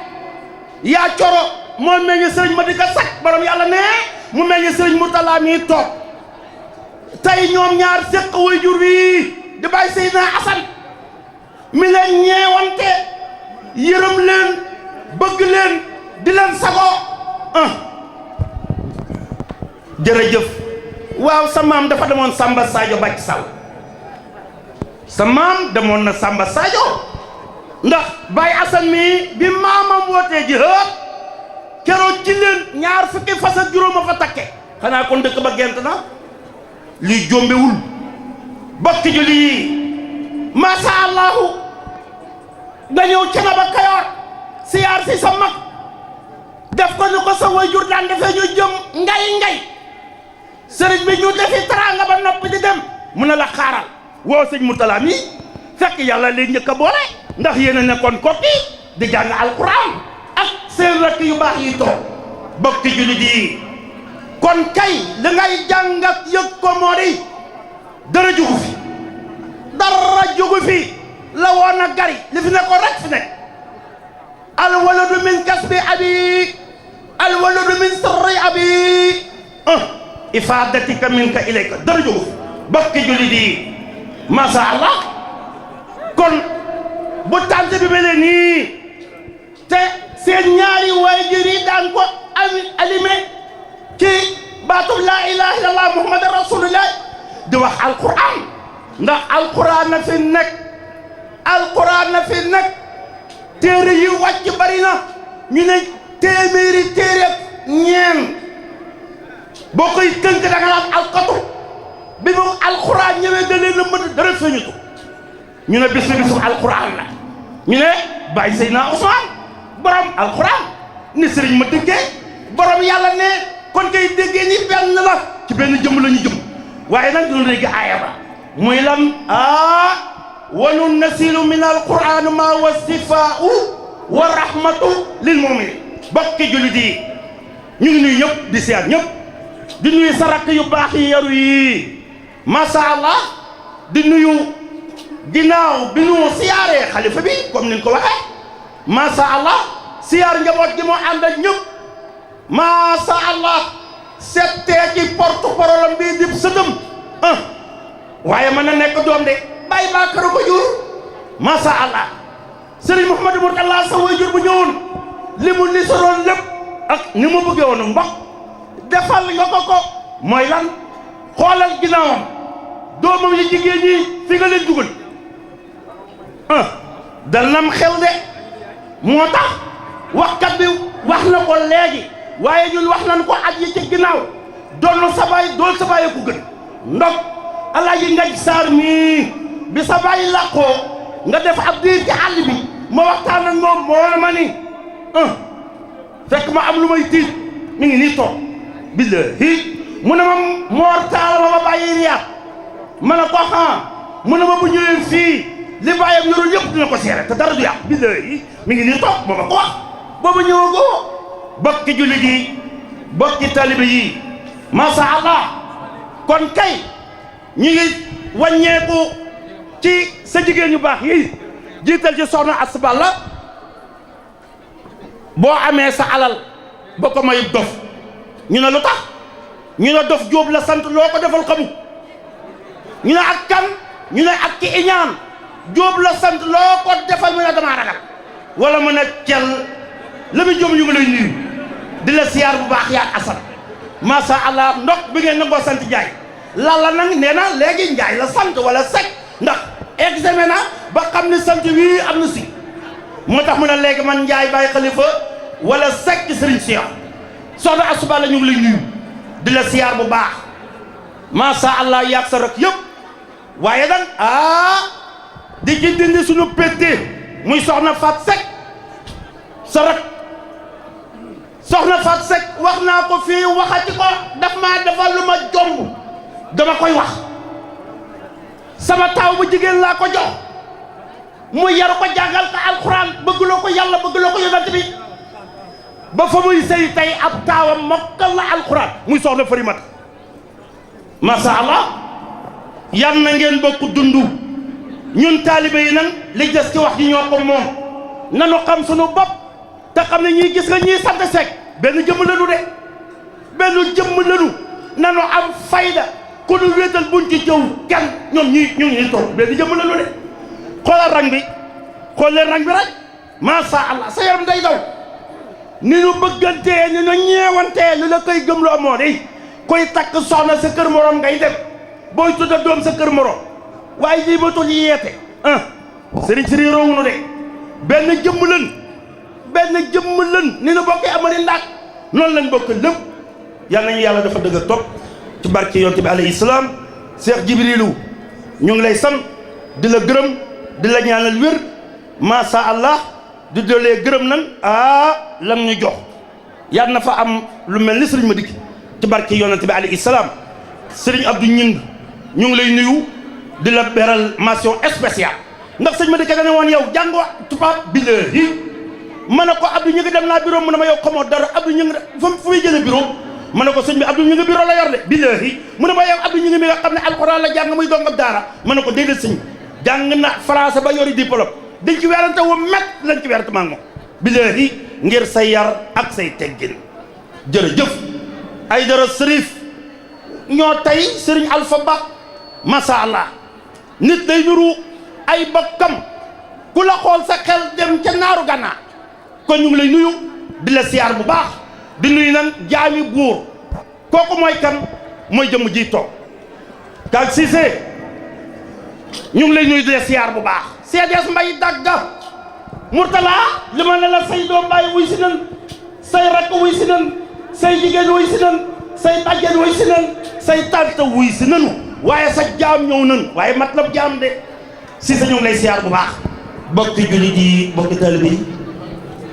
yaa Coro moo meññ sëriñ Madika Sak borom yàlla ne mu meññ sëriñ Murtala mi toog tey ñoom ñaar séq way jur wi di baay Seydina Asan mi leen ñeewante yërëm leen bëgg leen di leen sago jërëjëf waaw sa maam dafa demoon Samba Sadio Bàcc Saw sa maam demoon na Samba Sadio ndax Baye Assane mi bi maamam wootee jihaad keroog ci leen ñaar fukki fas ak juróom a fa takke xanaa kon dëkk ba gent na lii jombewul bokki julli yi masha Allahu nga ñëw ca na ba Kayoor siyaar si sa mag def ko ni ko sa waajur daan defee ñu jëm ngay sëriñ bi ñu defi teraanga ba noppi di dem mu ne la xaaral woo sëñ Murtala mi fekk yàlla leen njëkk a boole ndax yéen a nekkoon Kokki di jàng alquran ak seen rakk yu baax yi toog bokki jullit yi kon kay li ngay jàng ak yëg ko moo di dara jógu fi dara jógu fi la woon a gari li fi nekkoon rek fi nekk alwaladu min kasbi abi alwaladu min sirri abi ifadatika minka ilayka dara jógu fi bokki jullit yi masha Allah kon bu tànt bi mel nii te seen ñaari waajur yi daan ko alime ci baatub laa ilaha illallah muhammad rasulullah di wax alquran ndax alquran na fi nekk alquran na fi nekk téere yi wàcc bari na ñu ne téeméeri téere ak ñeen boo koy tënk da nga naan alqatu bi mu alquran ñëwee da leen a mën dara feeñutu ñu ne bisu alquran la ñu ne Baye Seydina Ousmane borom alquran ni sëriñ ma dëggee borom yàlla ne kon kay déggee ni benn la ci benn jëm la ñu jëm waaye nag loolu léegi aaya ba muy lan wa nunnasilu min alquran ma wa sifaau wa rahmatu lil muminin bokki jullit yi ñu ngi nuyu ñëpp di seet ñëpp di nuyu sarak yu baax yi yaru yi masha Allah di nuyu ginnaaw bi ñu siyaaree xalifa bi comme niñ ko waxee masha Allah siyaar njaboot gi moo ànd ak ñëpp masha Allah settee ci porte-parole bi dib sëtëm waaye mën na nekk doom de bàyyi baa kër ko jur masha Allah Serigne Mouhamadou Mourtala sa waajur bu ñëwoon li mu ni soroon lépp ak ni mu bëggee woon mbokk defal nga ko mooy lan xoolal ginnaawam doomam yi jigéen ñi fi nga leen dugal dal nam xew de moo tax waxkat bi wax na ko léegi waaye ñun wax nañ ko at yi ci ginnaaw doon sa baay dool sa baay ko gën ndok Alaaji Ngaj Saar mii bi sa baay làqoo nga def ab diir ci àll bi ma waxtaan ak moom moo ma ni fekk ma am lu may tiit mi ngi nii toog billahi mu ne ma Moor Taala ma bàyyi riyaat ma ne ko mu ne ma bu ñëwee fii li bàyyam yorul yëpp dina ko seere te dara du yàq billahi mi ngi nii toog moo ma ko wax boobu ñëwagoo bokki jullit yi bokki talibe yi masha Allah kon kay ñu ngi wàññeeku ci sa jigéen ñu baax yi jiital ci soxna Astu Balla boo amee sa alal ba ko mayub dof ñu ne lu tax ñu ne dof jóob la sant loo ko defal xamu ñu ne ak kan ñu ne ak ci iñaan jóob la sant loo ko defal mu ne damaa ragal wala mu ne cel la mu jóob ñu ngi lay nuyu di la siyaar bu baax yaat asan masha Allah ndox bi ngeen nangoo sant Njaay lalla nag nee na léegi Njaay la sant wala Sekk ndax examen na ba xam ne sant wii am na si moo tax mu ne léegi man Njaay Baay Xalifa wala Sekk Sëriñ Seex soxna Astu Balla ñu ngi lay nuyu di la siyaar bu baax masha Allah yaag sa rek yëpp waaye nag di ci dindi suñu pété muy soxna Fat Sekk sa rek soxna Fat Seck wax naa ko fii waxati ko daf maa defal lu ma jomb dama koy wax sama taaw bu jigéen laa ko jox mu yar ko jàngal ko alxuraan bëggloo ko yàlla bëggloo ko yonent bi ba fa muy sëy tey ab taawam mokkal la alxuraan muy soxna Farimata masha Allah yan na ngeen bokk dundu ñun taalibe yi nag li des ci wax ji ñoo ko moom nanu xam sunu bopp te xam ne ñii gis nga ñii sant Seck benn jëmm lanu de benn jëmm lanu nanu am fayda ku nu wéetal buñ ci jëw kenn ñoom ñii ñu ngi toog benn jëmm lanu de xoolal rang bi xool leen rang bi rek masha Allah sa yaram day daw ni ñu bëggantee ni ñu ñeewantee li la koy gëmloo moo de koy takk soxna sa kër morom ngay dem booy tudda doom sa kër morom waaye lii ma tul yeete sëriñ sëriñ roowunu de benn jëmm lën ni nu bokkee amari ndaak noonu lañ bokk lépp yal nañu yàlla dafa dëgg topp ci barke yonte bi alayhi salaam Cheikh Jibrilu ñu ngi lay sant di la gërëm di la ñaanal wér masha Allah di dolee gërëm nan lam ñu jox yal na fa am lu mel ni sëriñ ma dikk ci barke yonte bi alayhi salaam sëriñ Abdou Ñing ñu ngi lay nuyu di la beral mention spéciale ndax sëñ ma dikk dane woon yow jàngoo tubaab bi ma ne ko Abdou ñu ngi dem naa bureau mu ne ma yow xamoo dara Abdou ñu ngi fu muy jëlee bureau ma ne ko sëñ bi Abdou ñu ngi bureau la yor de billahi mu ne ma yow Abdou ñu ngi mi nga xam ne alxuraan la jàng muy dongab daara ma ne ko déedéet sëñ jàng na français ba yori diplôme dañ ci werante wu met lañ ci werante maa ngi moom billahi ngir say yar ak say teggin jërëjëf Aïdara Sërif ñoo tey sëriñ Alpha Ba masha Allah nit day nuru ay bokkam ku la xool sa xel dem ca naaru gànnaar kon ñu ngi lay nuyu di la siyaar bu baax di nuyu nan jaami buur kooku mooy kan mooy jëmm ji toog Kaag Cissé ñu ngi lay nuyu di la siyaar bu baax CDS Mbay Dagga Mourtala li ma ne la say doom baay wuy si nan say rakk wuy si nan say jigéen wuy si nan say bàjjen wuy si nan say tante wuy si nanu waaye sa jaam ñëw nan waaye mat la jaam de Cissé ñu ngi lay siyaar bu baax bokki jullit yi bokki taalibe yi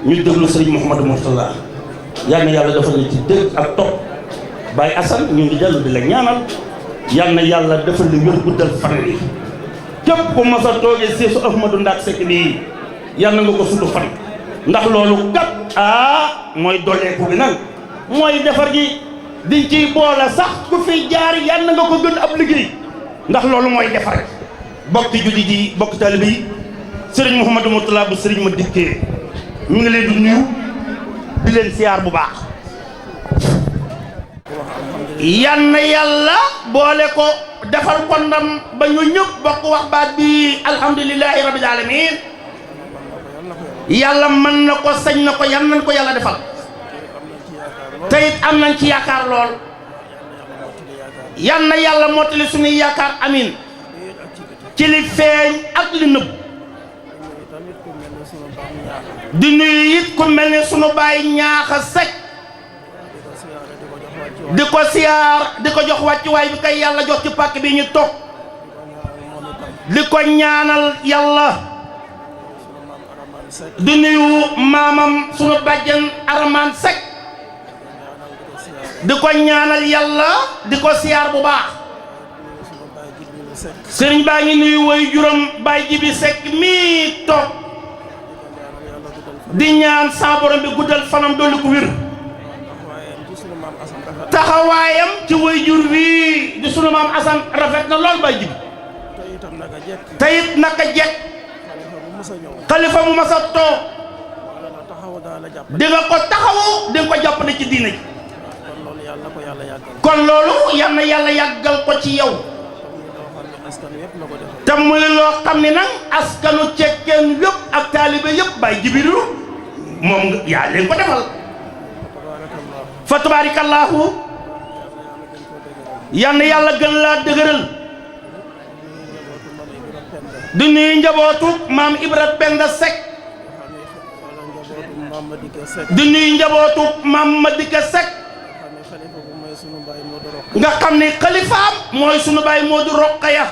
ñu déglu sëriñ Mouhamadou Mourtala yal na yàlla defal ñu ci dëgg ak topp Baye Assane ñu ngi dellu di la ñaanal yal na yàlla defal la wér guddal fan yi képp ku mas a toogee Seesu Ahmadou Ndaak Seck nii yal na nga ko sutu fan ndax loolu kat mooy dooleeku gi nag mooy defar gi diñ ciy boole sax ku fi jaar yal na nga ko gën ab liggéey ndax loolu mooy defar bokki jullit yi bokki taalibe yi sëriñ Mouhamadou Mourtala bu sëriñ ma dikkee ñu ngi leen di nuyu di leen siyaar bu baax yal na yàlla boole ko defal ko ndam ba ñu ñëpp bokk wax baat bi alhamdulillahi rabbil alamin yàlla mën na ko sañ na ko yal nañ ko yàlla defal te it am nañ ci yaakaar lool yal na yàlla mottali suñuy yaakaar amin ci li feeñ ak li nëbb di nuyu it ku mel ne sunu baay Ñaaxa Seck di ko siyaar di ko jox wàccuwaay bi kay yàlla jox ci pàkk bi ñu toog di ko ñaanal yàlla di nuyu maamam sunu bàjjen Aramaan Seck di ko ñaanal yàlla di ko siyaar bu baax sëriñ baa ngi nuyu woy juróom Baay Jibi Seck mii toog di ñaan sa borom bi guddal fanam dolli ko wér taxawaayam ci woy jur wi di sunu maam Asan rafet na lool Baay Jibi te it naka jekk xalifa mu masa toog di nga ko taxawu di nga ko jàppale ci diina ji kon loolu yal na yàlla yàggal ko ci yow te muy loo xam ne nag askanu cekkeen yëpp ak taalibe yëpp Baay Jibiru moom yaa leen ko defal fa tabarakallahu yal na yàlla gën laa dëgëral di nuyu njabootu maam Ibra Penda Seck di nuyu njabootu maam Madika Seck nga xam ne xalifaam mooy sunu baay Moodu Roqaya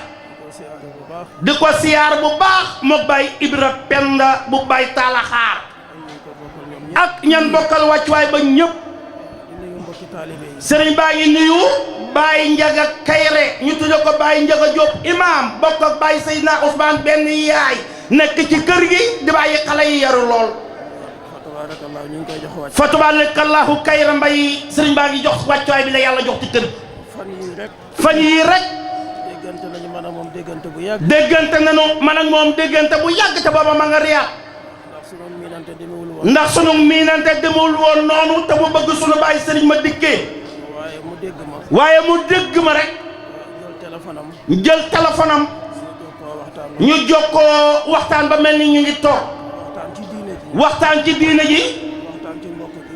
di ko siyaar bu baax mook baay Ibra Penda bu baay Taala Xaar ak ñan bokkal wàccuwaay ba ñëpp sëriñ baa ngi nuyu Baye Njaga Kayre ñu tudde ko Baye Njaga Diop imam bokk ak Baye Seydina Ousmane benn yaay nekk ci kër gi di bàyyi xale yi yaru lool fa tabarakallahu Kayre Mbay sëriñ baa ngi jox wàccuwaay bi la yàlla jox ci kër fan yii rek déggante nañu man ak moom déggante bu yàgg déggante bu yàgg te booba ma nga riyaat ndax sunu miinante demul woon noonu te mu bëgg sunu bàyyi sëriñ ma dikkee waaye mu dégg ma rek jël téléphone am ñu jokkoo waxtaan ba mel ni ñu ngi toog waxtaan ci diine ji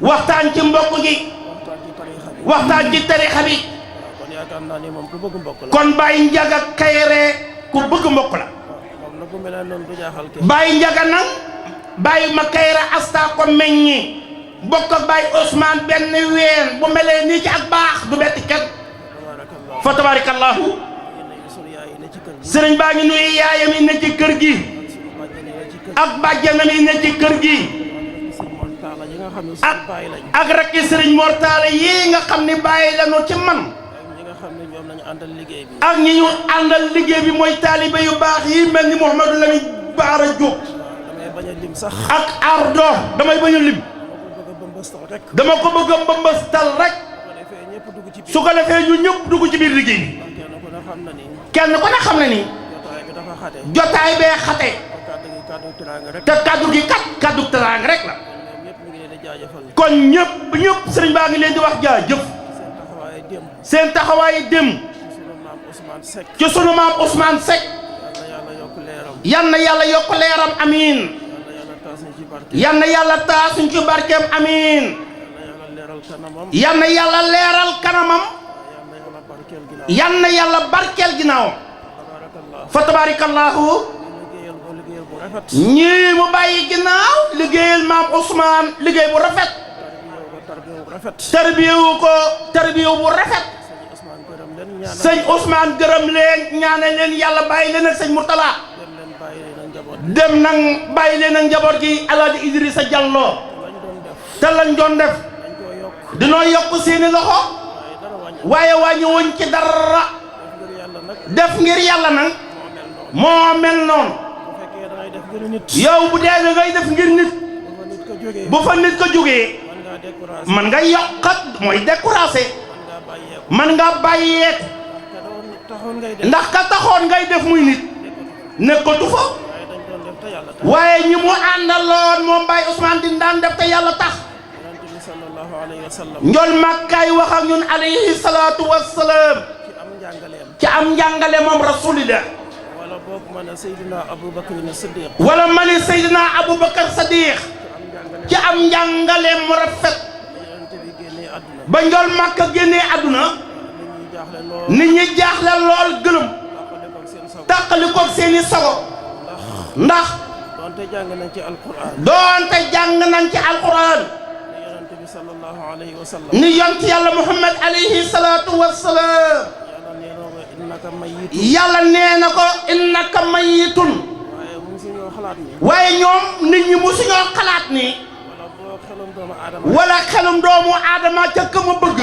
waxtaan ci mbokk gi waxtaan ci tarixa bi kon Baye Njaga Kayre ku bëgg mbokk la Baye Njaga nag Baye ma Kayre asta ko meññi bokk ak Baye Ousmane benn ween bu melee nii ci ak baax du betti kenn fa tabarakallahu sëriñ baa ngi nuyu yaayam yi ne ci kër gi ak bàjjanam yi ne ci kër gi ak rakki sëriñ Mortala yi nga xam ni bàyyi lañu ci man ak ñi ñu àndal liggéey bi mooy taalibe yu baax yi mel ni Mouhamadou Lamine Baara Diop ak Ardo damay bañ a lim dama ko bëgg a mbëmbëstal rek su ko defee ñu ñëpp dugg ci biir liggéey bi kenn ku ne xam na ni jotaay bee xate te kaddu gi kaddu teraanga rek la kon ñëpp sëriñ baa ngi leen di wax jaajëf seen taxawaay dem ci sunu maam Ousmane Seck yal na yàlla yokk leeram amiin yal na yàlla taasuñ ci barkeem amiin yal na yàlla leeral kanamam yal na yàlla barkeel ginnaawam fa tabarakallahu ñii mu bàyyi ginnaaw liggéeyal maam Ousmane liggéey bu rafet tarbiyewu bu rafet sëñ Ousmane gërëm leen ñaane leen yàlla bàyyi leen ak sëñ Mourtala dem nag bàyyi leen ak njaboot gi Alaaji Idrissa Diallo te lañ doon def dinoo yokk seeni loxo waaye wàññiwuñ ci dara def ngir yàlla nag moo mel noonu yow bu dee ngay def ngir nit bu fa nit ko jógee man nga yokkat mooy découragé man nga bàyyeeku ndax ka taxoon ngay def muy nit nekkatu fa waaye ñi mu àndaloon moom Baye Ousmane di daan def te yàlla tax njol makkaay wax ak ñun alayhi salaatu wassalaam ci am njàngale moom rasulillah wala ma ne Seydina Aboubacar Sadiq ci am njàngaleem mu rafet ba njol makka génnee àdduna nit ñi jaaxle lool gëlëm tàqali koog seeni sago ndax doonte jàng nañ ci alquran ni yonent yàlla Muhammad alayhi salaatu wassalaam yàlla nee na ko innaka mayitun waaye ñoom nit ñi musuñoo xalaat ni wala xelum doomu aadama ca ka ma bëgg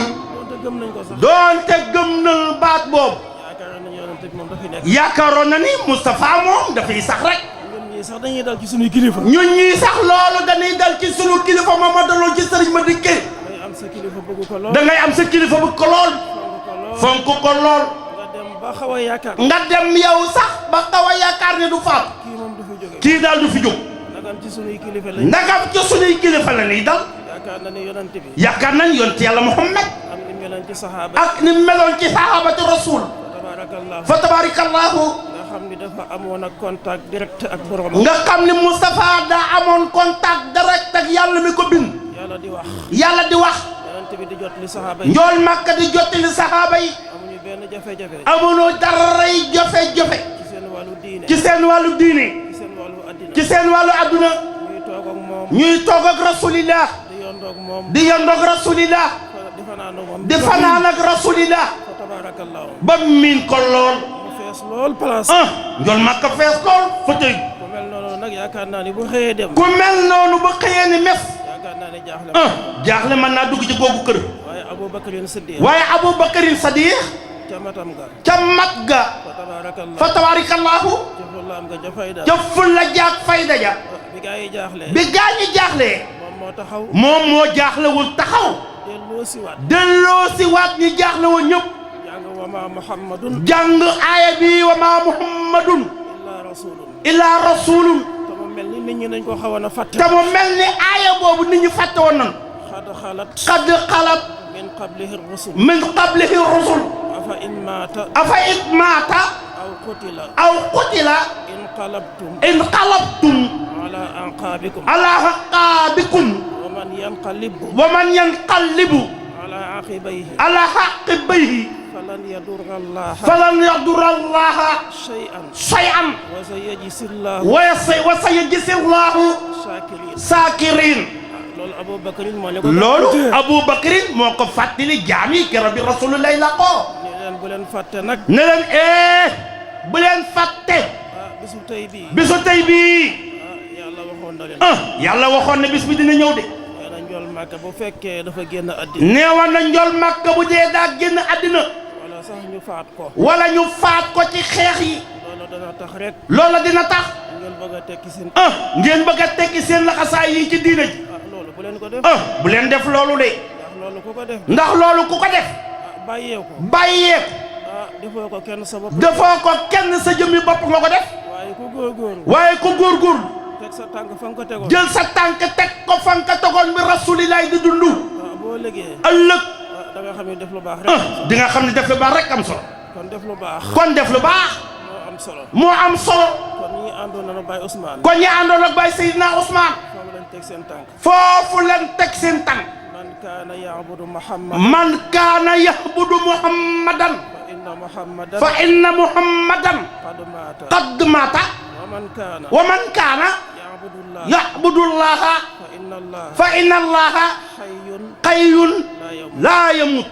doonte gëm nañ baat boobu yaakaaroon na ni Moustapha moom dafay sax rek sax dañuy dal ci suñu kilifa ñun ñii sax loolu dañuy dal ci suñu kilifa moom ma daloon ci sëriñ ma dikkee da ngay am sa kilifa bëgg ko lool fonk ko lool nga dem yow sax ba xaw a yaakaar ne du faat kii daal du fi jóg ndagam ci suñuy kilifa la ñuy dal yaakaar nañ yonent yàlla Muhammad ak ni meloon ci sahabati rasul fa tabarakallahu nga xam ni dafa amoon ak contact direct ak borom nga xam ni Moustapha daa amoon contact direct ak yàlla mi ko bind yàlla di wax yonent bi di jotali saxaaba yi njool Makka di jotali saxaaba yi amuñu benn jafe-jafe amuñu daray jafe-jafe ci seen wàllu diine ci seen wàllu diine ci seen wàllu adduna ñuy toog ak rasulillah di yondoog rasulillah di fanaan ak rasulillah ba miin ko lool njool Makka fees lool fa tëy ku mel noonu nag yaakaar naa ni bu xëyee dem ku mel noonu bu xëyee ni mes naa ne jaaxle. jaaxle mën naa dugg ci googu kër. waaye Abubakarin Siddiq. waaye Abubakarin Sadiq. ca matam ga. ca mat ga. fa tabarakallahu. jëfulaam ga ja fayda. jëful la jaag fayda ja. bi gaa yi jaaxlee. bi gaa ñi jaaxlee. moom moo taxaw. moom moo jaaxlewul taxaw. delloo si waat ñi jaaxle woon ñëpp. jàng wa maa Muhammadun. jàng aaya bi wa maa Muhammadun. illaa rasulun. te mu mel ni nit ñi dañ ko xawoon a fàtte. te mu mel ni aaya boobu nit ñi fàtte woon nan. xad xalat. min qablihi rusul. min qablihi rusul. afa in maata. aw qutila. inqalabtum. ala aqaabikum. wa man yanqalibu. ala aqibayhi. falan yadurra allaha shay'an. wa sayajzi allahu shakirin. loolu Abubakarin moo ko fàttali jaam yi keroog bi Rasulullahi la ko. ne leen bu leen fàtte nag. ne leen bu leen fàtte. bisu tey bii. bisu tey bii. yàlla waxoon na leen. yàlla waxoon na bis bi dina ñëw de. nee na njool Màkka bu fekkee dafa génn àddina. neewoon na njool Màkka bu dee daa génn àddina. wala sax ñu faat ko. wala ñu faat ko ci xeex yi. loolu dana tax rek. loola dina tax. ngeen bëgg a tekki seen. ngeen bëgg a tekki seen laxasaay yi ci diina ji. loolu bu leen ko def. bu leen def loolu de. ndax loolu ku ko def. ndax loolu ku ko def. bàyyee ko. bàyyee ko. defoo ko kenn sa bopp. defoo ko kenn sa jëmmi bopp nga ko def. waaye ku góorgóorlu. teg sa tànk fa nga ko tegoon. jël sa tànk teg ko fa nga ko tegoon bi rasulilaay di dund. boo lëgee. ëllëg. da nga xam ne def lu baax rek. di nga xam ne def lu baax rek am solo. kon def lu baax. moo am solo. moo am solo. kon ñi àndoon na Baye Ousmane. kon ñi àndoon ak Baye Seydina Ousmane. foofu lañ teg seen tànk. foofu lañ teg seen tànk. man kaana ya'budu Muhammad. man kaana ya'budu Muhammadan. fa inna Muhammadan. qad maata. wa man kaana. ya'budu Allaha. fa inna Allaha. hayyun laa yamut.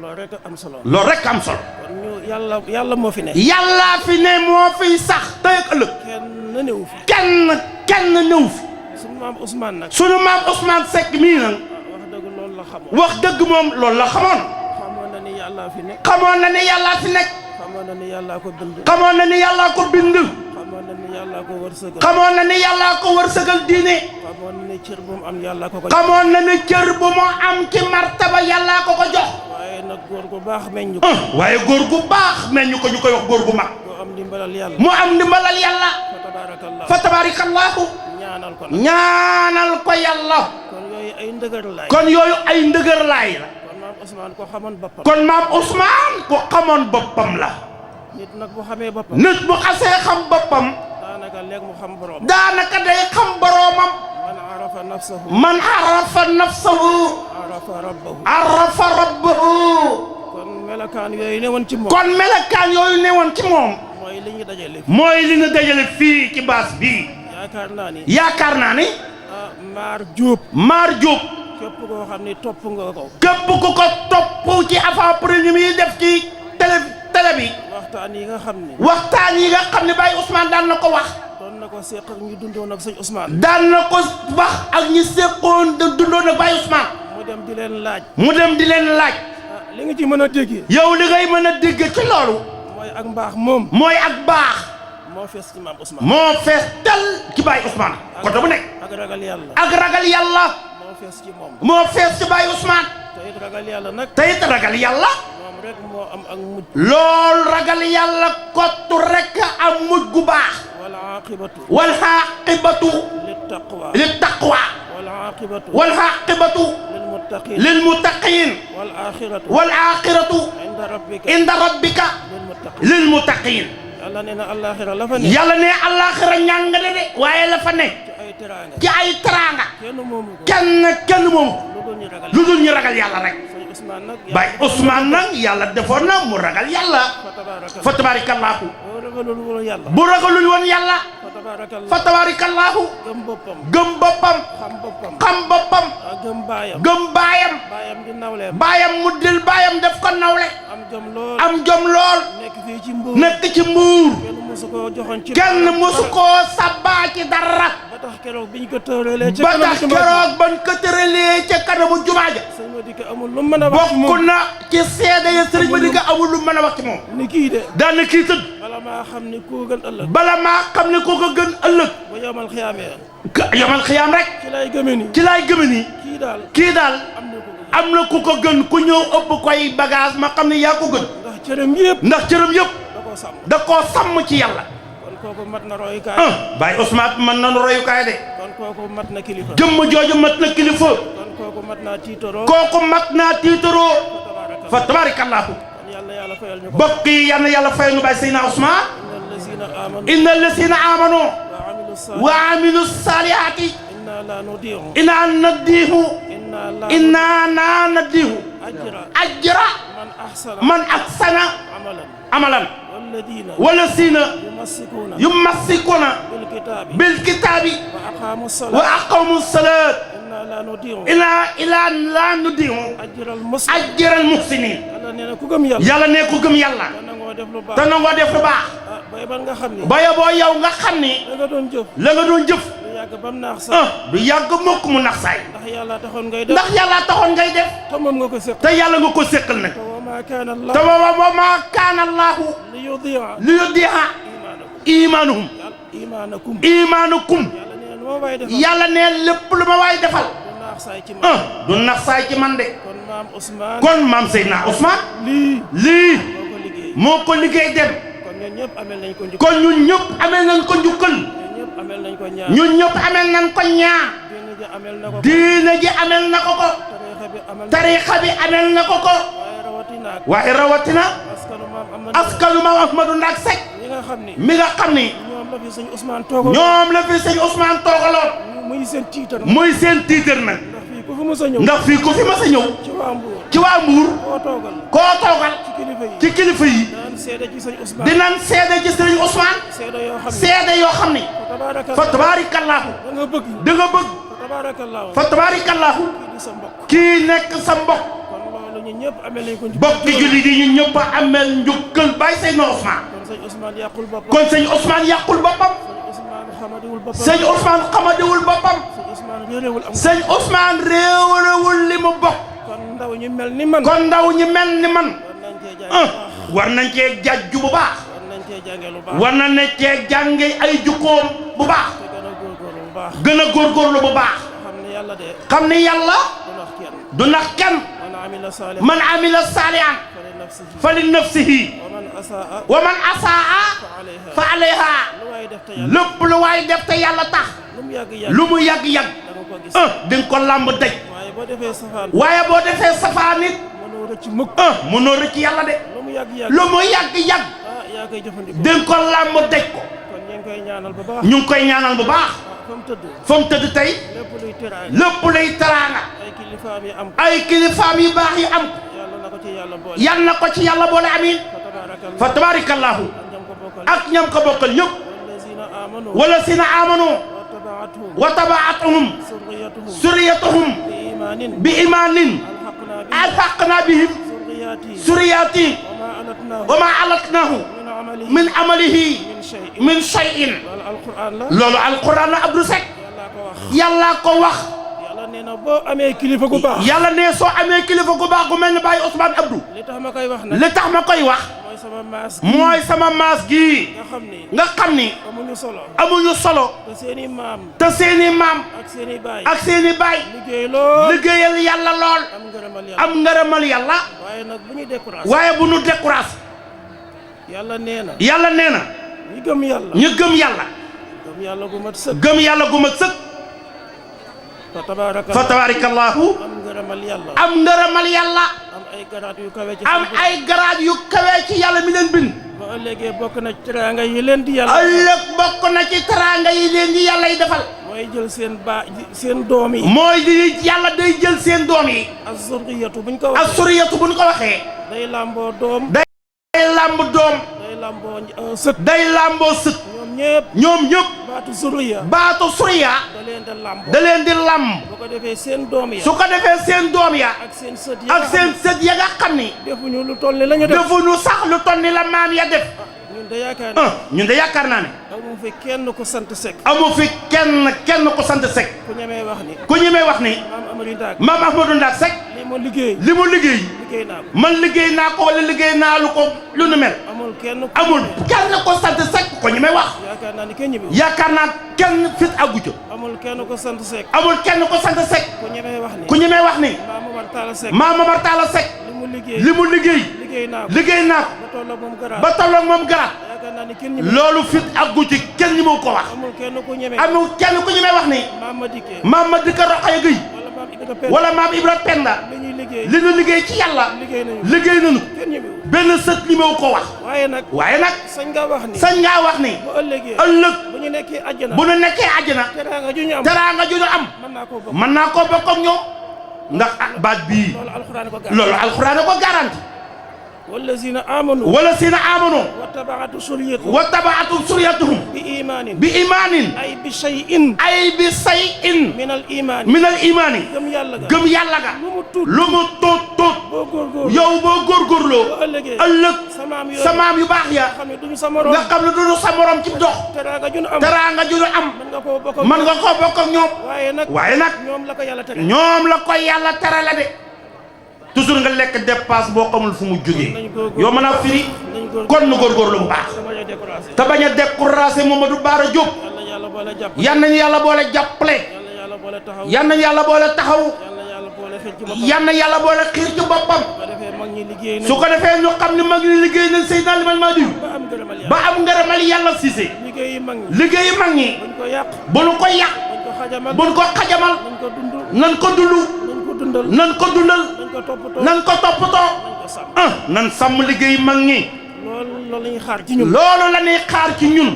loolu rek am solo. loolu rek am solo. kon ñu yàlla moo fi ne. yàlla fi ne moo fiy sax tey ak ëllëg. kenn néew fi. kenn néew fi. sunu maam Ousmane nag. sunu maam Ousmane Seck mii nag. wax dëgg loolu la xamoon. wax dëgg moom loolu la xamoon. xamoon na ni yàlla fi nekk. xamoon na ni yàlla fi nekk. xamoon na ni yàlla ko bind. xamoon na ni yàlla ko bind. xamoon na ni yàlla ko wërsëgal. xamoon na ni yàlla ko wërsëgal diine. xamoon na ni cër bu mu am yàlla ko ko jox. xamoon na ni cër bu mu am ci martaba yàlla ko ko jox. waaye nag góor gu baax meññ ko. waaye góor gu baax meññ ko ñu koy wax góor gu mag. mu am ndimbalal yàlla. mu am ndimbalal yàlla. fa tabarakallahu. ñaanal ko nag. ñaanal ko yàlla. kon yooyu ay ndëgër laay. kon yooyu ay ndëgër laay la. kon maam Ousmane ko xamoon boppam. kon maam Ousmane ko xamoon boppam la. nit nag bu xamee boppam. nit bu xasee xam boppam. daanaka léegi mu xam boroom. daanaka day xam boroomam. man arafa nafsahu. man arafa nafsahu. arafa rabbahu. arafa rabbahu. kon melakaan yooyu newoon ci moom. kon melakaan yooyu newoon ci moom. mooy li ñu dajale. mooy li ñu dajale fii ci baas bii. yaakaar naa ni. Maar Diop. Maar Diop. képp koo xam ni topp nga ko. képp ku ko topp ci avant-première yi def ci télé bi. waxtaan yi nga xam ni. waxtaan yi nga xam ne Baye Ousmane daan na ko wax. doon na ko seq ak ñu dundoon ak sëñ Ousmane. daan na ko wax ak ñi seqoon de dundoon ak Baye Ousmane. mu dem di leen laaj. mu dem di leen laaj. li nga ci mën a déggee. yow li ngay mën a dégg ci loolu. mooy ak mbaax moom. mooy ak baax. moo fees ci maam Ousmane. moo fees tel ci Baye Ousmane. côté bu nekk. ak ragal yàlla. ak ragal yàlla. moo fees ci moom. moo fees ci Baye Ousmane. te it ragal yàlla nag. te it ragal yàlla. moom rek moo am ak mujj. loolu ragal yàlla kottu rek am mujj gu baax. wal aqibatu. wal aqibatu. lit taqwa. lit taqwa. wal aqibatu. wal aqibatu. lil muttaqin. wal axiratu. wal axiratu. inda rabbika. lil muttaqin. yàlla nee na àllaaxira la fa ne. yàlla ne àllaaxira ñàng de waaye la fa ne. ci ay teraanga. kenn moomu. lu dul ñu ragal yàlla rek. Baye Ousmane nag yàlla defoon na mu ragal yàlla. fa tabarakallahu. bu ragalul woon yàlla. fa tabarakallahu gëm boppam. gëm boppam xam boppam. xam boppam gëm baayam. gëm baayam baayam di nawleem. baayam mu dil baayam def ko nawle am jom lool. am jom lool nekk fii ci mbuur. nekk ci mbuur kenn mosu koo joxoon ci. kenn mosu koo sabbaa ci dara ba tax keroog biñ ko tëralee. ca ba kanamu tax jumaa ji. keroog ban ko tëralee ca kanamu jumaa ja sëñ Madické amul lu mën a wax ci bokk moom. na ci seede ya sëriñ Madické amul lu mën a wax ci moom ni kii de. daan na kii tëdd bala maa xam ni koo gën ëllëg. bala maa xam ne koo ko gën ëllëg ba yomal xiyaamee. yomal xiyaam rek ci lay gëme ni. ci laay gëme ni kii daal. kii daal am na ko gën. am na ku ko gën ku ñëw ëpp koy bagage ma xam ne yaa ko gën ndax cëram yëpp. ndax cëram yëpp da koo sàmm. da koo sàmm ci yàlla kon kooku mat na royukaay. Baye Ousmane mën na royukaay de kon kooku mat na kilifa. jëmm jooju mat na kilifa kon kooku mat naa tiitaroo. kooku mat naa tiitaroo tabaaraka. fa tabarakallahu kon yàlla fayal ñu ko. bokk yi yal na yàlla fay nu Baye Seydina Ousmane innal lazina amanu. inna allasina amanu wa amilu wa amilu saalihaati. salihati inna la nudii'u. inna nadihu inna na nadihu ajra ajra man ahsana. man ahsana amalan. amalan walladina. wala sina yumassikuna. yumassikuna bilkitaabi. bilkitabi wa aqaamu wa salaat. aqamu salat inna la nudii'u. ila la nudihu ajral muslim. ajral muhsinin yàlla nee na ku gëm yàlla. yàlla ne ku gëm yàlla te nangoo def lu baax. te nangoo def lu baax ah bay ban nga xam ni. baya boo yow nga xam ni da nga doon jëf. la nga doon jëf lu yàgg bam naax sax. du yàgg mukk mu nax saay ndax yàlla taxoon ngay def. ndax yàlla taxoon ngay def te moom nga ko seq. te yàlla nga ko séqal nag te wa maa kaana te Allah wa ma kaana allahu li yudii'a li yudiha iimaanakum. imanuhum iimaanakum. imanukum yàlla nee na lu ma waay defal. yàlla ne lépp lu ma waay defal du naax saay ci man. du nax saay ci man de kon maam Ousmane. kon maam Seydina Ousmane lii. lii moo ko liggéey. moo ko liggéey dem kon ñun ñëpp amel nañ ko njukkal. kon ñun ñëpp amel nañ ko njukkal ñun ñëpp amel nañ ko ñaar. ñun ñëpp amel nañ ko ñaar diine ji amel na ko. diina ji amel na ko ko tariixa bi amel na ko. tariixa bi amel na ko ko waaye rawatina ak waaye rawatina askanu maam Amadou. askanu maam Ahmadou Ndak Seck ñi nga xam ni. mi nga xam ni ñoom la fi sëñ Ousmane toogal. ñoom la fi sëñ Ousmane toogaloon muy seen tiitar. muy seen tiitar nag ndax fii ku fi mës a ñëw. ndax fii ku fi mas a ñëw ci waa Mbuur. ci waa Mbuur koo toogal. koo toogal ci kilifa yi. ci kilifa yi daan seede ci sëñ Ousmane. dinañ seede ci sëriñ Ousmane seede yoo xam ni. seede yoo xam ni tabaaraka. fa tabarakallahu da nga bëgg. da nga bëgg tabaarakallahu. fa tabarakallahu kii di sa mbokk. kii nekk sa mbokk kon loolu ñun ñëpp amel nañ ko njukkal. bokki julli di ñu ñëpp a amel njukkal bàyyi Seydina Ousmane kon sëñ Ousmane yàqul boppam. kon sëñ Ousmane yàqul boppam sëñ Ousmane xamadiwul boppam. sëñ Ousmane xamadiwul boppam sëñ Ousmane réeréwul am. sëñ Ousmane réewalewul li mu bokk kon ndaw ñu mel ni man. kon ndaw ñi mel ni man war nañ cee jàng bu baax. war nañ cee jàjju bu baax war nañ cee jàngee lu baax. war nañ ne cee jànge ay jukkoom bu baax te gën a góorgóorlu bu baax. gën a góorgóorlu bu baax xam ne yàlla de xam ni yàlla du nax kenn. du nax kenn man amila saalihan man amila saalihan fa li nafsihi. fa li nafsihi wa man asaa wa man asaa fa alayha lu waay def te yàlla. lépp lu waay def te yàlla tax lu mu yàgg yàgg. lu mu yàgg-yàgg da nga ko gis. di nga ko làmb daj waaye boo defee safaan. waaye boo defee safaan it mënoo rëcc mukk. mënoo rëcc yàlla de lu mu yàgg yàgg. lu mu yàgg-yàgg ah yaa koy jëfandikoo. di nga ko làmb daj ko kon ñu ngi koy ñaanal bu baax. ñu ngi koy ñaanal bu baax fa mu tëdd. fa mu tëdd tey lépp luy teraanga. lépp lay teraanga ay kilifaam yi am. ay kilifaam yu baax yi am yàlla na ko ci yàlla boole. yal na ko ci yàlla boole amiin fa tabaarakallah. fa tabarakallahu ñam ko bokkal. ak ñam ko bokkal ñëpp wallazina amanu. wala sina amanu واتبعتهم wa tabaatuhum ذريتهم suriyatuhum بإيمان bi imaanin ألحقنا alxaqna بهم bihim ذرياتهم suriyati وما ألتناهم wa ma alatnahu من عمله min amalihi من شيء. min shay'in loolu alquran la. loolu alquran la Abdou Seck yàllaa ko wax. yàlla ko wax yàlla nee na boo amee kilifa gu baax. yàlla ne soo amee kilifa gu baax gu mel ni Baye Ousmane Abdou li tax ma koy wax nag. li tax ma koy wax mooy sama maas. mooy sama maas gii nga xam ni. nga xam ni amuñu solo. amuñu solo te seeni maam. te seeni maam ak seeni baay. ak seeni baay liggéey lool. liggéeyal yàlla lool am ngërëmal yàlla. am ngërëmal yàlla waaye nag bu ñu découragé. waaye bu nu découragé yàlla nee na. yàlla nee na ñi gëm yàlla. ñu gëm yàlla gëm yàlla gu mat sëkk. gëm yàlla gu mat sëkk fa tabaarakallah. fa tabarakallahu am ngërëmal yàlla. am ngërëmal yàlla am ay garaat yu kawe ci. am ay garaat yu kawee ci yàlla mi leen bind ba ëllëgee bokk na ci teraanga yi leen di yàlla. ëllëg bokk na ci teraanga yi leen di yàlla yi defal mooy jël seen seen doom yi. mooy di yàlla day jël seen doom yi az-zurriyatu buñ ko ak waxee. suriyatu bu ñu ko waxee day làmboo doom. day làmb doom day làmboo sët. day làmboo sët ñoom ñëpp ñoom ñëpp ba baatu suriya da leen di lamb bu ko defee seen doom ya su ko defee seen doom ya ak seen sët ya nga xam ni defuñu lu toll ni la ñu def defuñu sax lu toll ni la maam ya def ñun de yaakaar naa ne amu fi kenn ko sant Seck amu fi kenn ko sant Seck ku ñemee wax ni maam Ahmadou Ndak Seck li mu liggéey naa ko man liggéey naa ko wala liggéey naa lu ko lu nu mel amul kenn ko sant Seck ko ñemee wax yaakaar naa kenn fit àggu ca amul kenn ko sant Seck ku ñemee wax ni maam Momar Talla Seck li mu liggéey naa ko ba tolloog moom garaat loolu fit àggu ci kenn ñi ko wax amul kenn ku ñemee wax ni maam ma dikka Rokhaya Gueye wala maam Ibra Penda li ñu liggéey ci yàlla liggéey nañu benn sët ñi ko wax waaye nag sañ ngaa wax ni ëllëg bu ñu nekkee àjjana teraanga ju ñu am mën naa koo bokk ak ñoom ndax baat bii loolu alxuraan ko garanti wallazina amanu wattaba'athum suriyatuhum bi imaanin ay bi shay'in min al imaani gëm yàlla ga lu mu tuut yow boo góorgóorloo ëllëg sa maam yu baax ya nga xam ne duñu sa morom ci dox teraanga ju ñu am mën nga koo bokk ak ñoom waaye nag ñoom la ko yàlla terale de toujours nga lekk dépasse boo xamul fu mu jógee yow mën a firi kon nu góorgóorlu bu baax te bañ a découragé Mamadou Bara Diop yan nañu yàlla boole jàppale yan nañu yàlla boole taxaw yan na yàlla boole xiir ci boppam su ko defee ñu xam ne mag ñi liggéey nañ Seydina Limamou Mahdi ba am ngërëmal yàlla Cissé liggéeyi mag ñi bu nu ko yàq bu nu ko xajamal nan ko dund nan ko dundal nan ko toppatoo nan sàmm liggéey mag ñi loolu la ñuy xaar ci ñun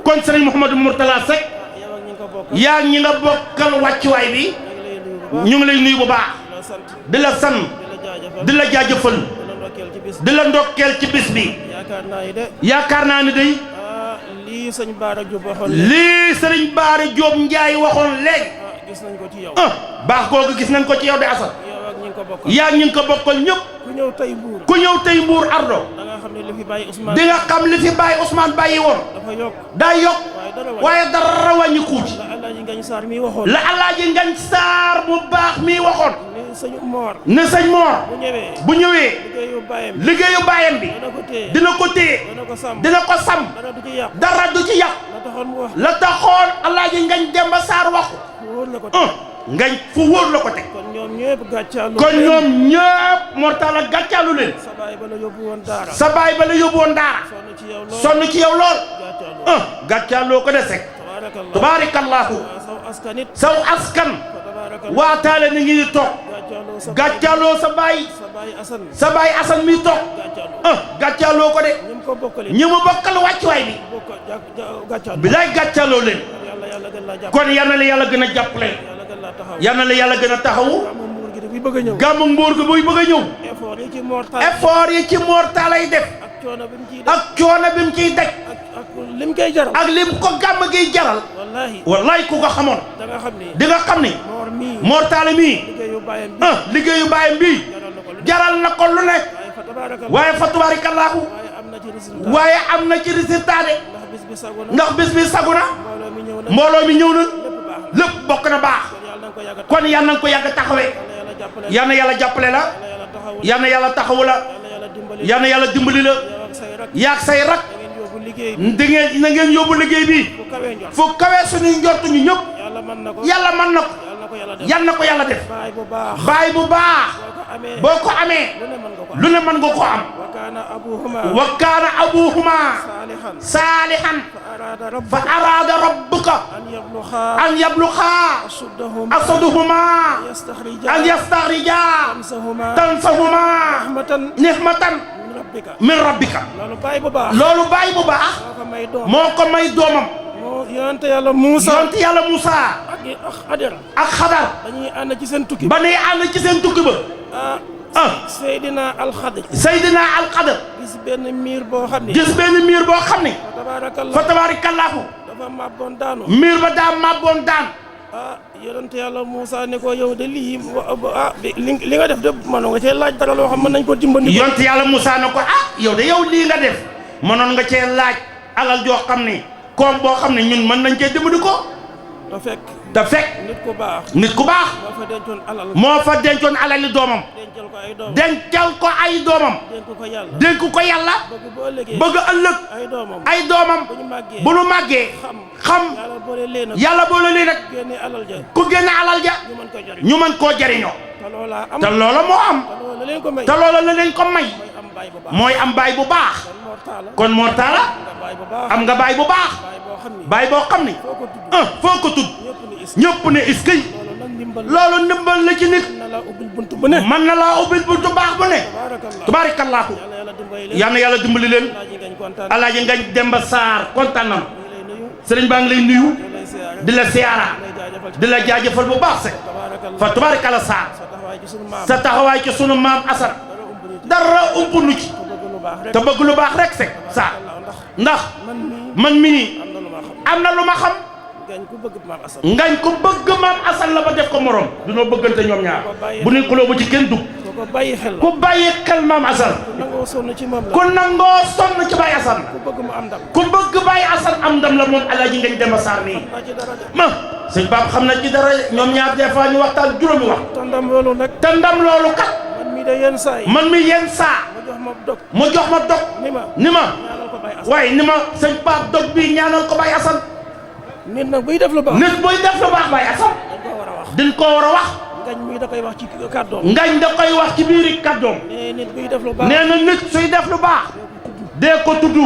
kon sëriñ Mouhamadou Mourtala Seck yaa ñi nga bokkal wàccuwaay bi ñu ngi lay nuyu bu baax di la sant di la jaajëfal di la ndokkeel ci bis bi yaakaar naa ni day lii sëriñ Bara Diop Njaay waxoon léegi gis nañ ko ci yow baax googu gis nañ ko ci yow de Assane yaa ngi ko bokkal ñëpp ku ñëw tey Mbuur Ardo di nga xam li fi bàyyi Ousmane bàyyi woon daa yokk waaye dara wàññi kuuti la Alaaji Ngañ Saar mu baax mi waxoon ne sëñ Moor bu ñëwee liggéeyu bàyyam bi dina ko téye dina ko sàmm dara du ci yàq la taxoon Alaaji Ngañ Demba Saar wax ngañ fu wóor la ko teg kon ñoom ñëpp Mortala gàccaalu leen sa baay ba la yóbbu woon daara sonn ci yow lool gàccaaloo ko de Seck tabaarakallaahu saw askan waa taale ni ngi toog gàccaaloo sa baay Asan mi toog gàccaaloo ko de ñi mu bokkal wàccuwaay bi bilaay gàccaaloo leen kon yal na la yàlla gën a jàppale yal na la yàlla gën a taxawu gàmmu Mbuur gi buy bëgg a ñëw effort yi ci Mortala yi def ak coono bi mu ciy daj ak lim ko gàmm giy jaral wallahi ku ko xamoon di nga xam ni Mortala mii liggéeyu baayam bii jaral na ko lu nekk waaye fa tabaarakallaahu waaye am na ci résultat de ndax bis bi sagu na mbooloo mi ñëw na lépp bokk na baax kon yal na ko yàgg taxawee yal na yàlla jàppale la yal na yàlla taxawu la yal na yàlla dimbali la yaag say rak na ngeen yóbbu liggéey bi fu kawee suñuy njortu ñu ñëpp yàlla mën na ko yal na ko yàlla def baay bu baax boo ko amee lu ne mën nga ko am wa kaana abuhuma saalihan fa araada rabbuka an yabluxa asaduhuma an yastaxrija tansahuma nihmatan min rabbika loolu baay bu baax moo ko may doomam yonent yàlla Muusa ak Xadar dañuy ànd ci seen tukki ba ñuy ànd ci seen tukki ba Seydina Alxadar gis benn miir boo xam ne fa tabaarakallaahu miir ba daa màbboon daan. yonent yàlla Moussa ne ko yow de lii li nga def de mënoon nga cee laaj dara loo xam mën nañ ko dimbali. yonent yàlla Moussa ne ko yow de yow lii nga def mënoon nga cee laaj alal joo xam ne koom boo xam ne ñun mën nañ cee dimbali ko. te fekk nit ku baax moo fa dencoon alali doomam dencal ko ay doomam dénk ko yàlla bëgg ëllëg ay doomam bu nu màggee xam yàlla boole leen nag ku génne alal ja ñu mën koo jariñoo te loola moo am te loola la leen ko may mooy am baay bu baax kon Mor Talla am nga baay bu baax baay boo xam ni foo ko tudd ñëpp ne iskay loolu ndimbal la ci nit mën na laa ubbil buntu baax bu ne tubaarikallaahu yal na yàlla dimbali leen alaaji Ngañ Demba Sarr kontaan na sëriñ baa ngi lay nuyu di la siyaara di la jaajëfal bu baax se fa tubaarikalla Sarr sa taxawaay ci sunu maam Assane dara umpu nu ci te bëgg lu baax rek se Sarr ndax man mii am na lu ma xam ngañ ku bëgg maam Assane la ba def ko morom dunoo bëggante ñoom ñaar bu ñu xuloo bu ci kenn dugg ku bàyyi xel maam Assane ku nangoo sonn ci Baye Assane ku bëgg Baye Assane am ndam la moom Alaaji Ngañ Demba Sarr nii ma sëñ Baab xam na ci dara ñoom ñaar des fois ñu waxtaan juróomi wax te ndam loolu kat man mi yenn saa mu jox ma dog ni ma waaye ni ma sëñ Baab dog bi ñaanal ko Baye Assane nit nag buy def lu baax Baye Assane dañ koo war a wax ngañ mi da koy wax ci kàddoom ngañ da koy wax ci biiri kàddoom nit buy def lu baax nee na nit suy def lu baax dee ko tudd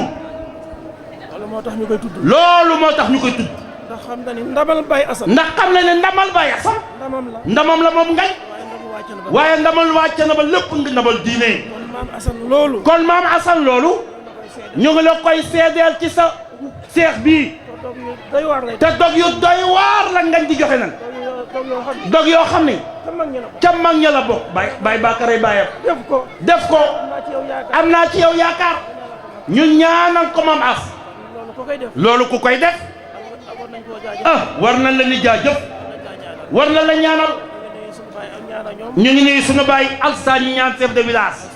loolu moo tax ñu koy tudd ndax xam na ne ndamal Baye Assane ndamam la moom ngañ waaye ndamal wàcc na ba lépp nga ndabal diine kon maam Assane loolu ñu ngi la koy seedeel ci sa seex bii te dog yu doy waar la ngañ di joxe nag dog yoo xam ne ca mag ña la bokk bay Bakary baayam def ko am naa ci yow yaakaar ñu ñaanal ko maam as loolu ku koy def war nañ la ni jaajëf war na la ñaanal ñu ngi nii sunu baay Alsaan ñi ñaan chef de village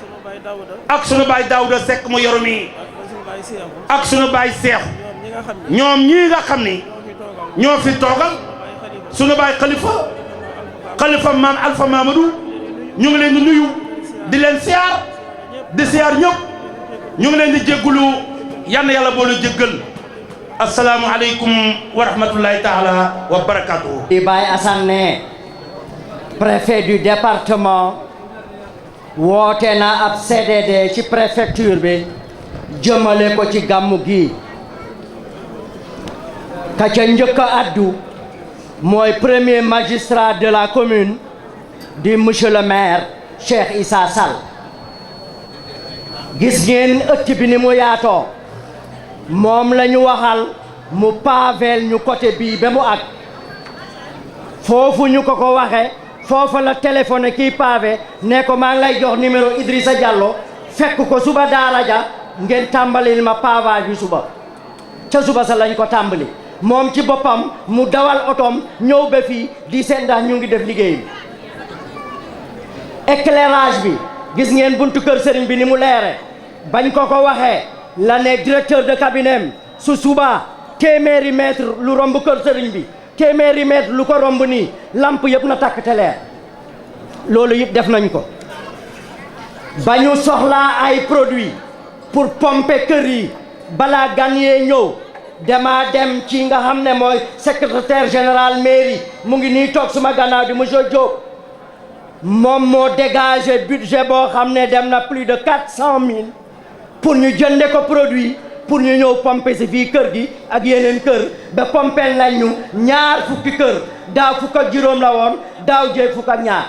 ak sunu baay Daouda Seck mu yoru mi ak sunu baay Seex ñoom ñii nga xam ni ñoo fi toogal sunu baay xalifa maam Alpha Mamadou ñu ngi leen di nuyu di leen siyaar ñëpp ñu ngi leen di jéggulu yann yàlla boolu jéggal asalaamu aleykum wa rahmatullahi taala wa barakatuhu di Baye Assane ne préfet du département woote na ab CDD ci préfecture bi jëmale ko ci gàmmu gi ka ca njëkk a addu mooy premier magistrat de la commune di monsieur le maire Cheikh Issa Sall gis ngeen ëtt bi ni mu yaatoo moom la ñu waxal mu pavel ñu côté bii ba mu ak foofu ñu ko waxe foofu la téléphoné kii pavé ne ko maa ngi lay jox numéro Idrissa Diallo fekk ko suba daara ja ngeen tàmbalil ma pavage bi suba ca suba sa lañ ko tàmbali moom ci boppam mu dawal otom ñëw ba fii di seet ndax ñu ngi def liggéey bi éclairage bi gis ngeen buntu kër sëriñ bi ni mu leere bañ ko waxee la ne directeur de cabinet su suba téeméeri mètre lu romb kër sëriñ bi téeméeri mètre lu ko romb nii lamp yëpp na takk te leer loolu yëpp def nañ ko ba ñu soxlaa ay produits pour pomper kër yi balaa gan yee ñëw dama dem ci nga xam ne mooy secrétaire général mairie mu ngi nii toog suma gannaaw di monsieur Diop moom moo dégagé budget boo xam ne dem na plus de 400 000 pour ñu jënde ko produit pour ñu ñëw pomper si fii kër gi ak yeneen kër ba pompel nañ ñu ñaar fukki kër daaw fukk ak juróom la woon daaw jéeg fukk ak ñaar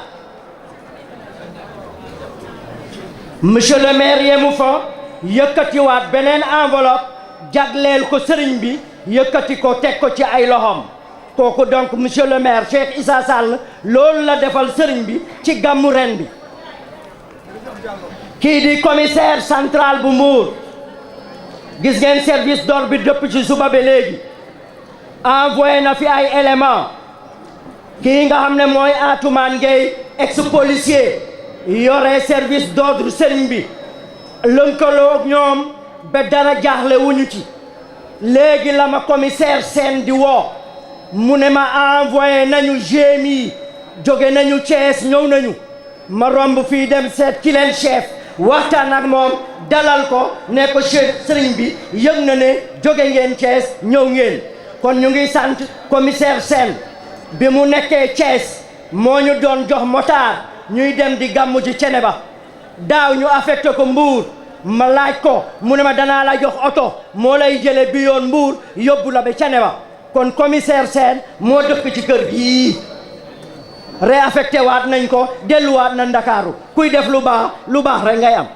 monsieur le maire yemu fa yëkkatiwaat beneen enveloppe jagleel ko sëriñ bi yëkkati ko teg ko ci ay loxoom kooku donc monsieur le maire Cheikh Issa Sall loolu la defal sëriñ bi ci gàmmu ren bi kii di commissaire central bu Mbour gis ngeen service d'ordre bi dëpp ci suba ba léegi envoyé na fi ay élément kii nga xam ne mooy Atoumane Gueye ex-policier yore service d'ordre sëriñ bi lënkaloo ak ñoom ba dara jaaxle wuñu ci léegi la ma commissaire Sène di woo mu ne ma envoyé nañu GMI jóge nañu Thiès ñëw nañu ma romb fii dem seet ki leen chef waxtaan ak moom dalal ko ne ko chef sëriñ bi yëg na ne jóge ngeen Thiès ñëw ngeen kon ñu ngi sant commissaire Sène bi mu nekkee Thiès moo ñu doon jox motard ñuy dem di gàmmu ci Ceneba daaw ñu affecté ko Mbour ma laaj ko mu ne ma danaa la jox oto moo lay jële bi yoon Mbour yóbbu la ba Ceneba kon commissaire Sène moo dëkk ci kër gii réaffecté waat nañ ko delluwaat na Ndakaaru kuy def lu baax rek ngay am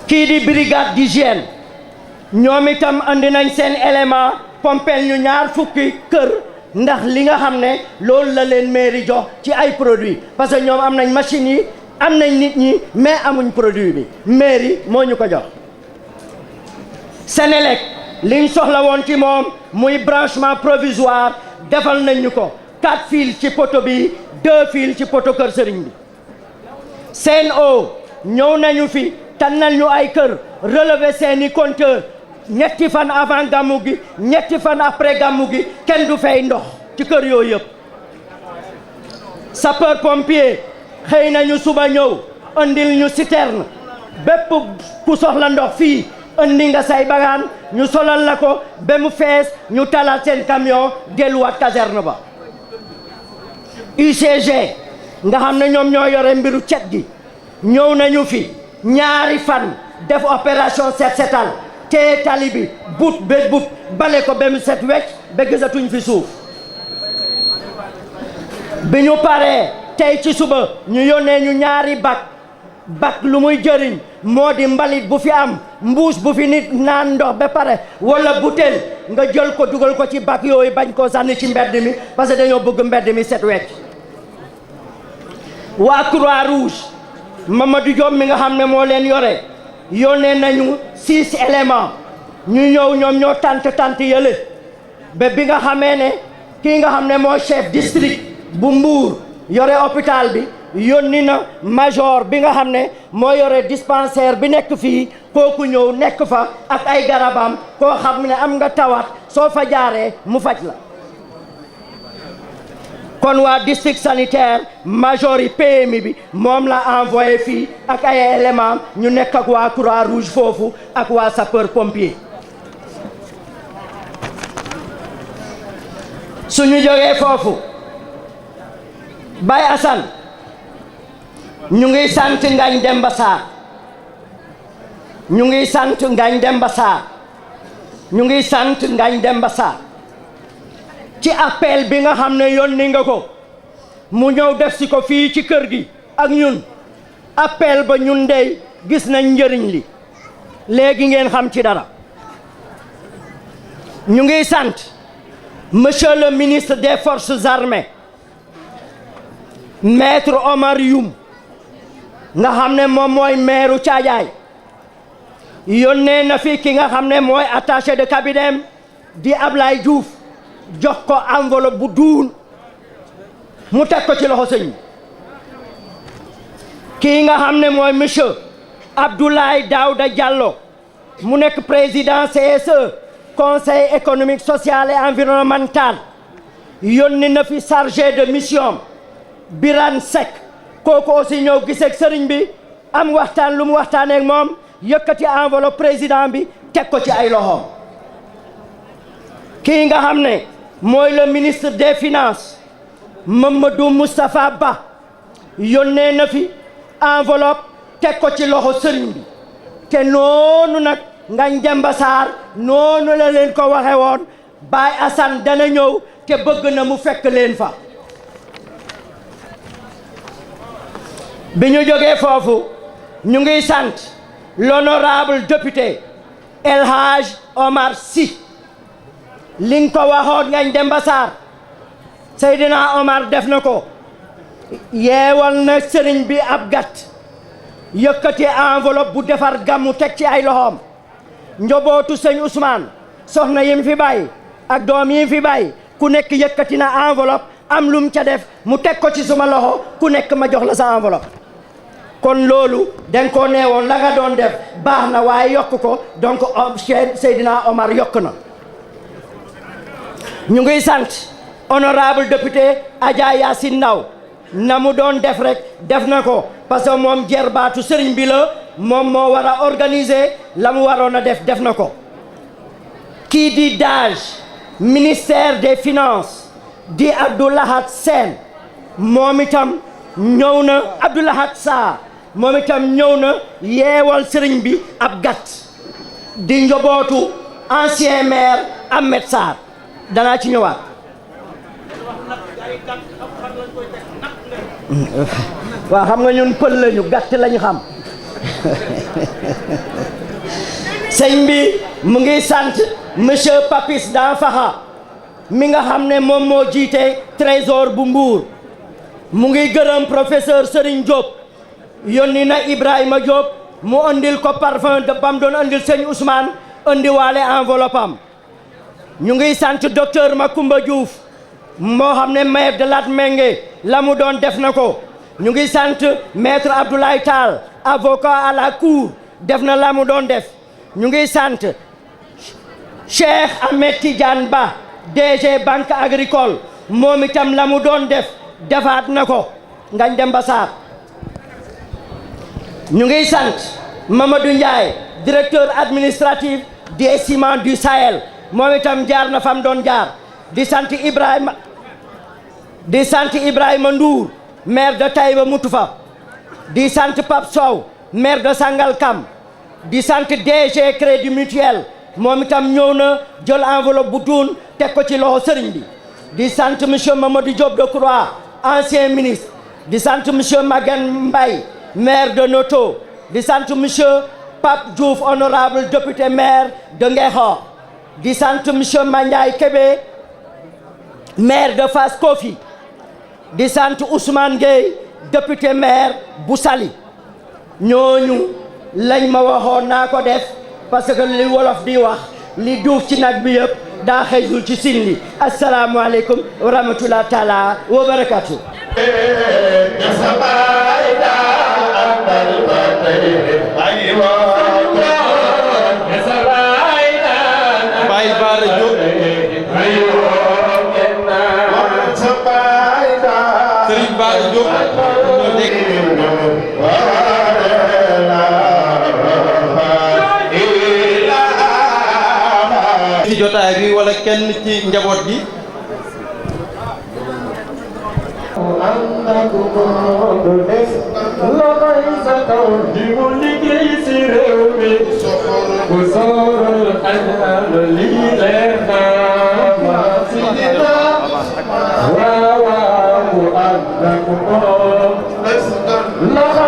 kii di brigade d'hygiène ñoom itam andi nañ seen élément pompel ñu ñaar fukki kër ndax li nga xam ne loolu la leen mairie jox ci ay produits parce que ñoom am nañ machines yi am nañ nit ñi mais amuñ produit bi mairie moo ñu ko jox Sénélec liñ soxla woon ci moom muy branchement provisoire defal nañ ñu ko 4 fils ci poto bi 2 fils ci poto kër sëriñ bi Sen'Eau ñëw nañu fi tànnal ñu ay kër relever seeni compteur ñetti fan avant gàmmu gi ñetti fan après gàmmu gi kenn du fay ndox ci kër yooyu yëpp sapeur pompier xëy nañu suba ñëw andil ñu citerne bépp ku soxla ndox fii andi nga say bagaan ñu solal la ko ba mu fees ñu talal seen camion delluwaat caserne ba UCG nga xam ne ñoom ñoo yore mbiru cet gi ñëw nañu fi ñaari fan def opération set setal te tali bi but bale ko ba mu set wecc ba gisatuñ fi suuf bi ñu paree tey ci suba ñu yónnee ñu ñaari bac lu muy jëriñ moo di mbalit bu fi am mbuus bu fi nit naan ndox ba pare wala butéel nga jël ko dugal ko ci bac yooyu bañ koo sànni ci mbedd mi parce que dañoo bëgg mbedd mi set wecc waa Croix-Rouge Mamadou Diop mi nga xam ne moo leen yore yónnee nañu 6 éléments ñu ñëw ñoom ñoo tant yële ba bi nga xamee ne kii nga xam ne moo chef district bu Mbour yore hôpital bi yónni na major bi nga xam ne moo yore dispensaire bi nekk fii kooku ñëw nekk fa ak ay garabam koo xam ne am nga tawat soo fa jaaree mu faj la kon waa district sanitaire major yi PMI bi moom la envoyé fii ak ay éléments ñu nekk ak waa Croix-Rouge foofu ak waa sapeur pompier suñu jógee foofu Baye Assane ñu ngi sant Ngagne Demba Sarr ñu ngi sant Ngagne Demba Sarr ñu ngi sant Ngagne Demba Sarr ci appel bi nga xam ne yónni nga ko mu ñëw def si ko fii ci kër gi ak ñun appel ba ñun dey gis nañ njëriñ li léegi ngeen xam ci dara ñu ngi sant monsieur le ministre des forces armées maître Omar Youm nga xam ne moom mooy maire Thiadiaye yónnee na fi ki nga xam ne mooy attaché de cabinet di Ablaye Diouf jox ko enveloppe bu duun mu teg ko ci loxo sëñ kii nga xam ne mooy monsieur Abdoulaye Daouda Diallo mu nekk président CSE conseil économique social et environnemental yónni na fi chargé de mission Birane Seck kooku aussi ñëw gisee ak sëriñ bi am waxtaan lu mu waxtaanee ak moom yëkkati enveloppe président bi teg ko ci ay loxoom kii nga xam ne mooy le ministre des finances Mamadou Moustapha Ba yónnee na fi enveloppe teg ko ci loxo sëriñ bi te noonu nag Ngagne Demba Sarr noonu la leen ko waxe woon Baye Assane dana ñëw te bëgg na mu fekk leen fa bi ñu jógee foofu ñu ngi sant l'honorable député El Hadj Omar Sy li nga ko waxoon Ngagne Demba Sarr Seydina Omar def na ko yeewal na sëriñ bi ab gàtt yëkkati enveloppe bu defar gàmmu teg ci ay loxoom njobootu sëñ Ousmane soxna yim fi bàyyi ak doom yim fi bàyyi ku nekk yëkkati na enveloppe am lum ca def mu teg ko ci suma loxo ku nekk ma jox la sa enveloppe kon loolu dañ koo neewoon la nga doon def baax na waaye yokk ko donc Seydina Omar yokk na ñu ngi sant honorable député Adja Yacine Ndaw na mu doon def rek def na ko parce que moom jerbaatu sëriñ bi la moom moo war a organiser la mu waroon a def na ko kii di DAGE ministère des finances di Abdoulahat Sène moom itam ñëw na Abdoulahat Sarr moom itam ñëw na yeewal sëriñ bi ab gàtt di njobootu ancien maire Ahmed Sarr danaa ci ñëwaat waaw xam nga ñun pël lañu gàtt lañu xam sëñ bi mu ngi sant monsieur Papis Danfakha mi nga xam ne moom moo jiite trésor bu Mbour mu ngi gërëm professeur Serigne Diop yónni na Ibrahima Diop mu andil ko parfum de bam doon andil sëñ Ousmane andi waale enveloppe am ñu ngi sant docteur Macoumba Diouf moo xam ne maire de Latmingué la mu doon def na ko ñu ngi sant maître Abdoulaye Tall avocat à la cour def na la mu doon def ñu ngi sant Cheikh Ahmed Tidiane Ba DG banque agricole moom itam la mu doon def defaat na ko Ngagne Demba Sarr ñu ngi sant Mamadou Ndiaye directeur administratif des ciments du Sahel moom itam jaar na fam doon jaar di sant Ibrahima Ndour maire de Taïba Moutoufa di sant Pape Sow maire de Sangalkam di sant DG Crédit Mutuel moom itam ñëw na jël enveloppe bu tuun teg ko ci loxo sëriñ bi di sant monsieur Mamadou Diop Decroix ancien ministre di sant monsieur Maguette Mbaye maire de Noto di sant monsieur Pape Diouf honorable député maire de Ngexor di sant monsieur Mandiaye Kébé maire de Fass Kofi di sant Ousmane Gueye député maire bu Saly ñooñu lañ ma waxoon naa ko def parce que li wolof di wax li duuf ci nag bi yëpp daa xëyul ci sin li asalaamualeykum wa rahmatulah taala wa barakatu Baye Bara Diop Serigne Bara Diop ñoo nekk ci jotaay bi wala kenn ci njaboot gi Wow, wow, wow,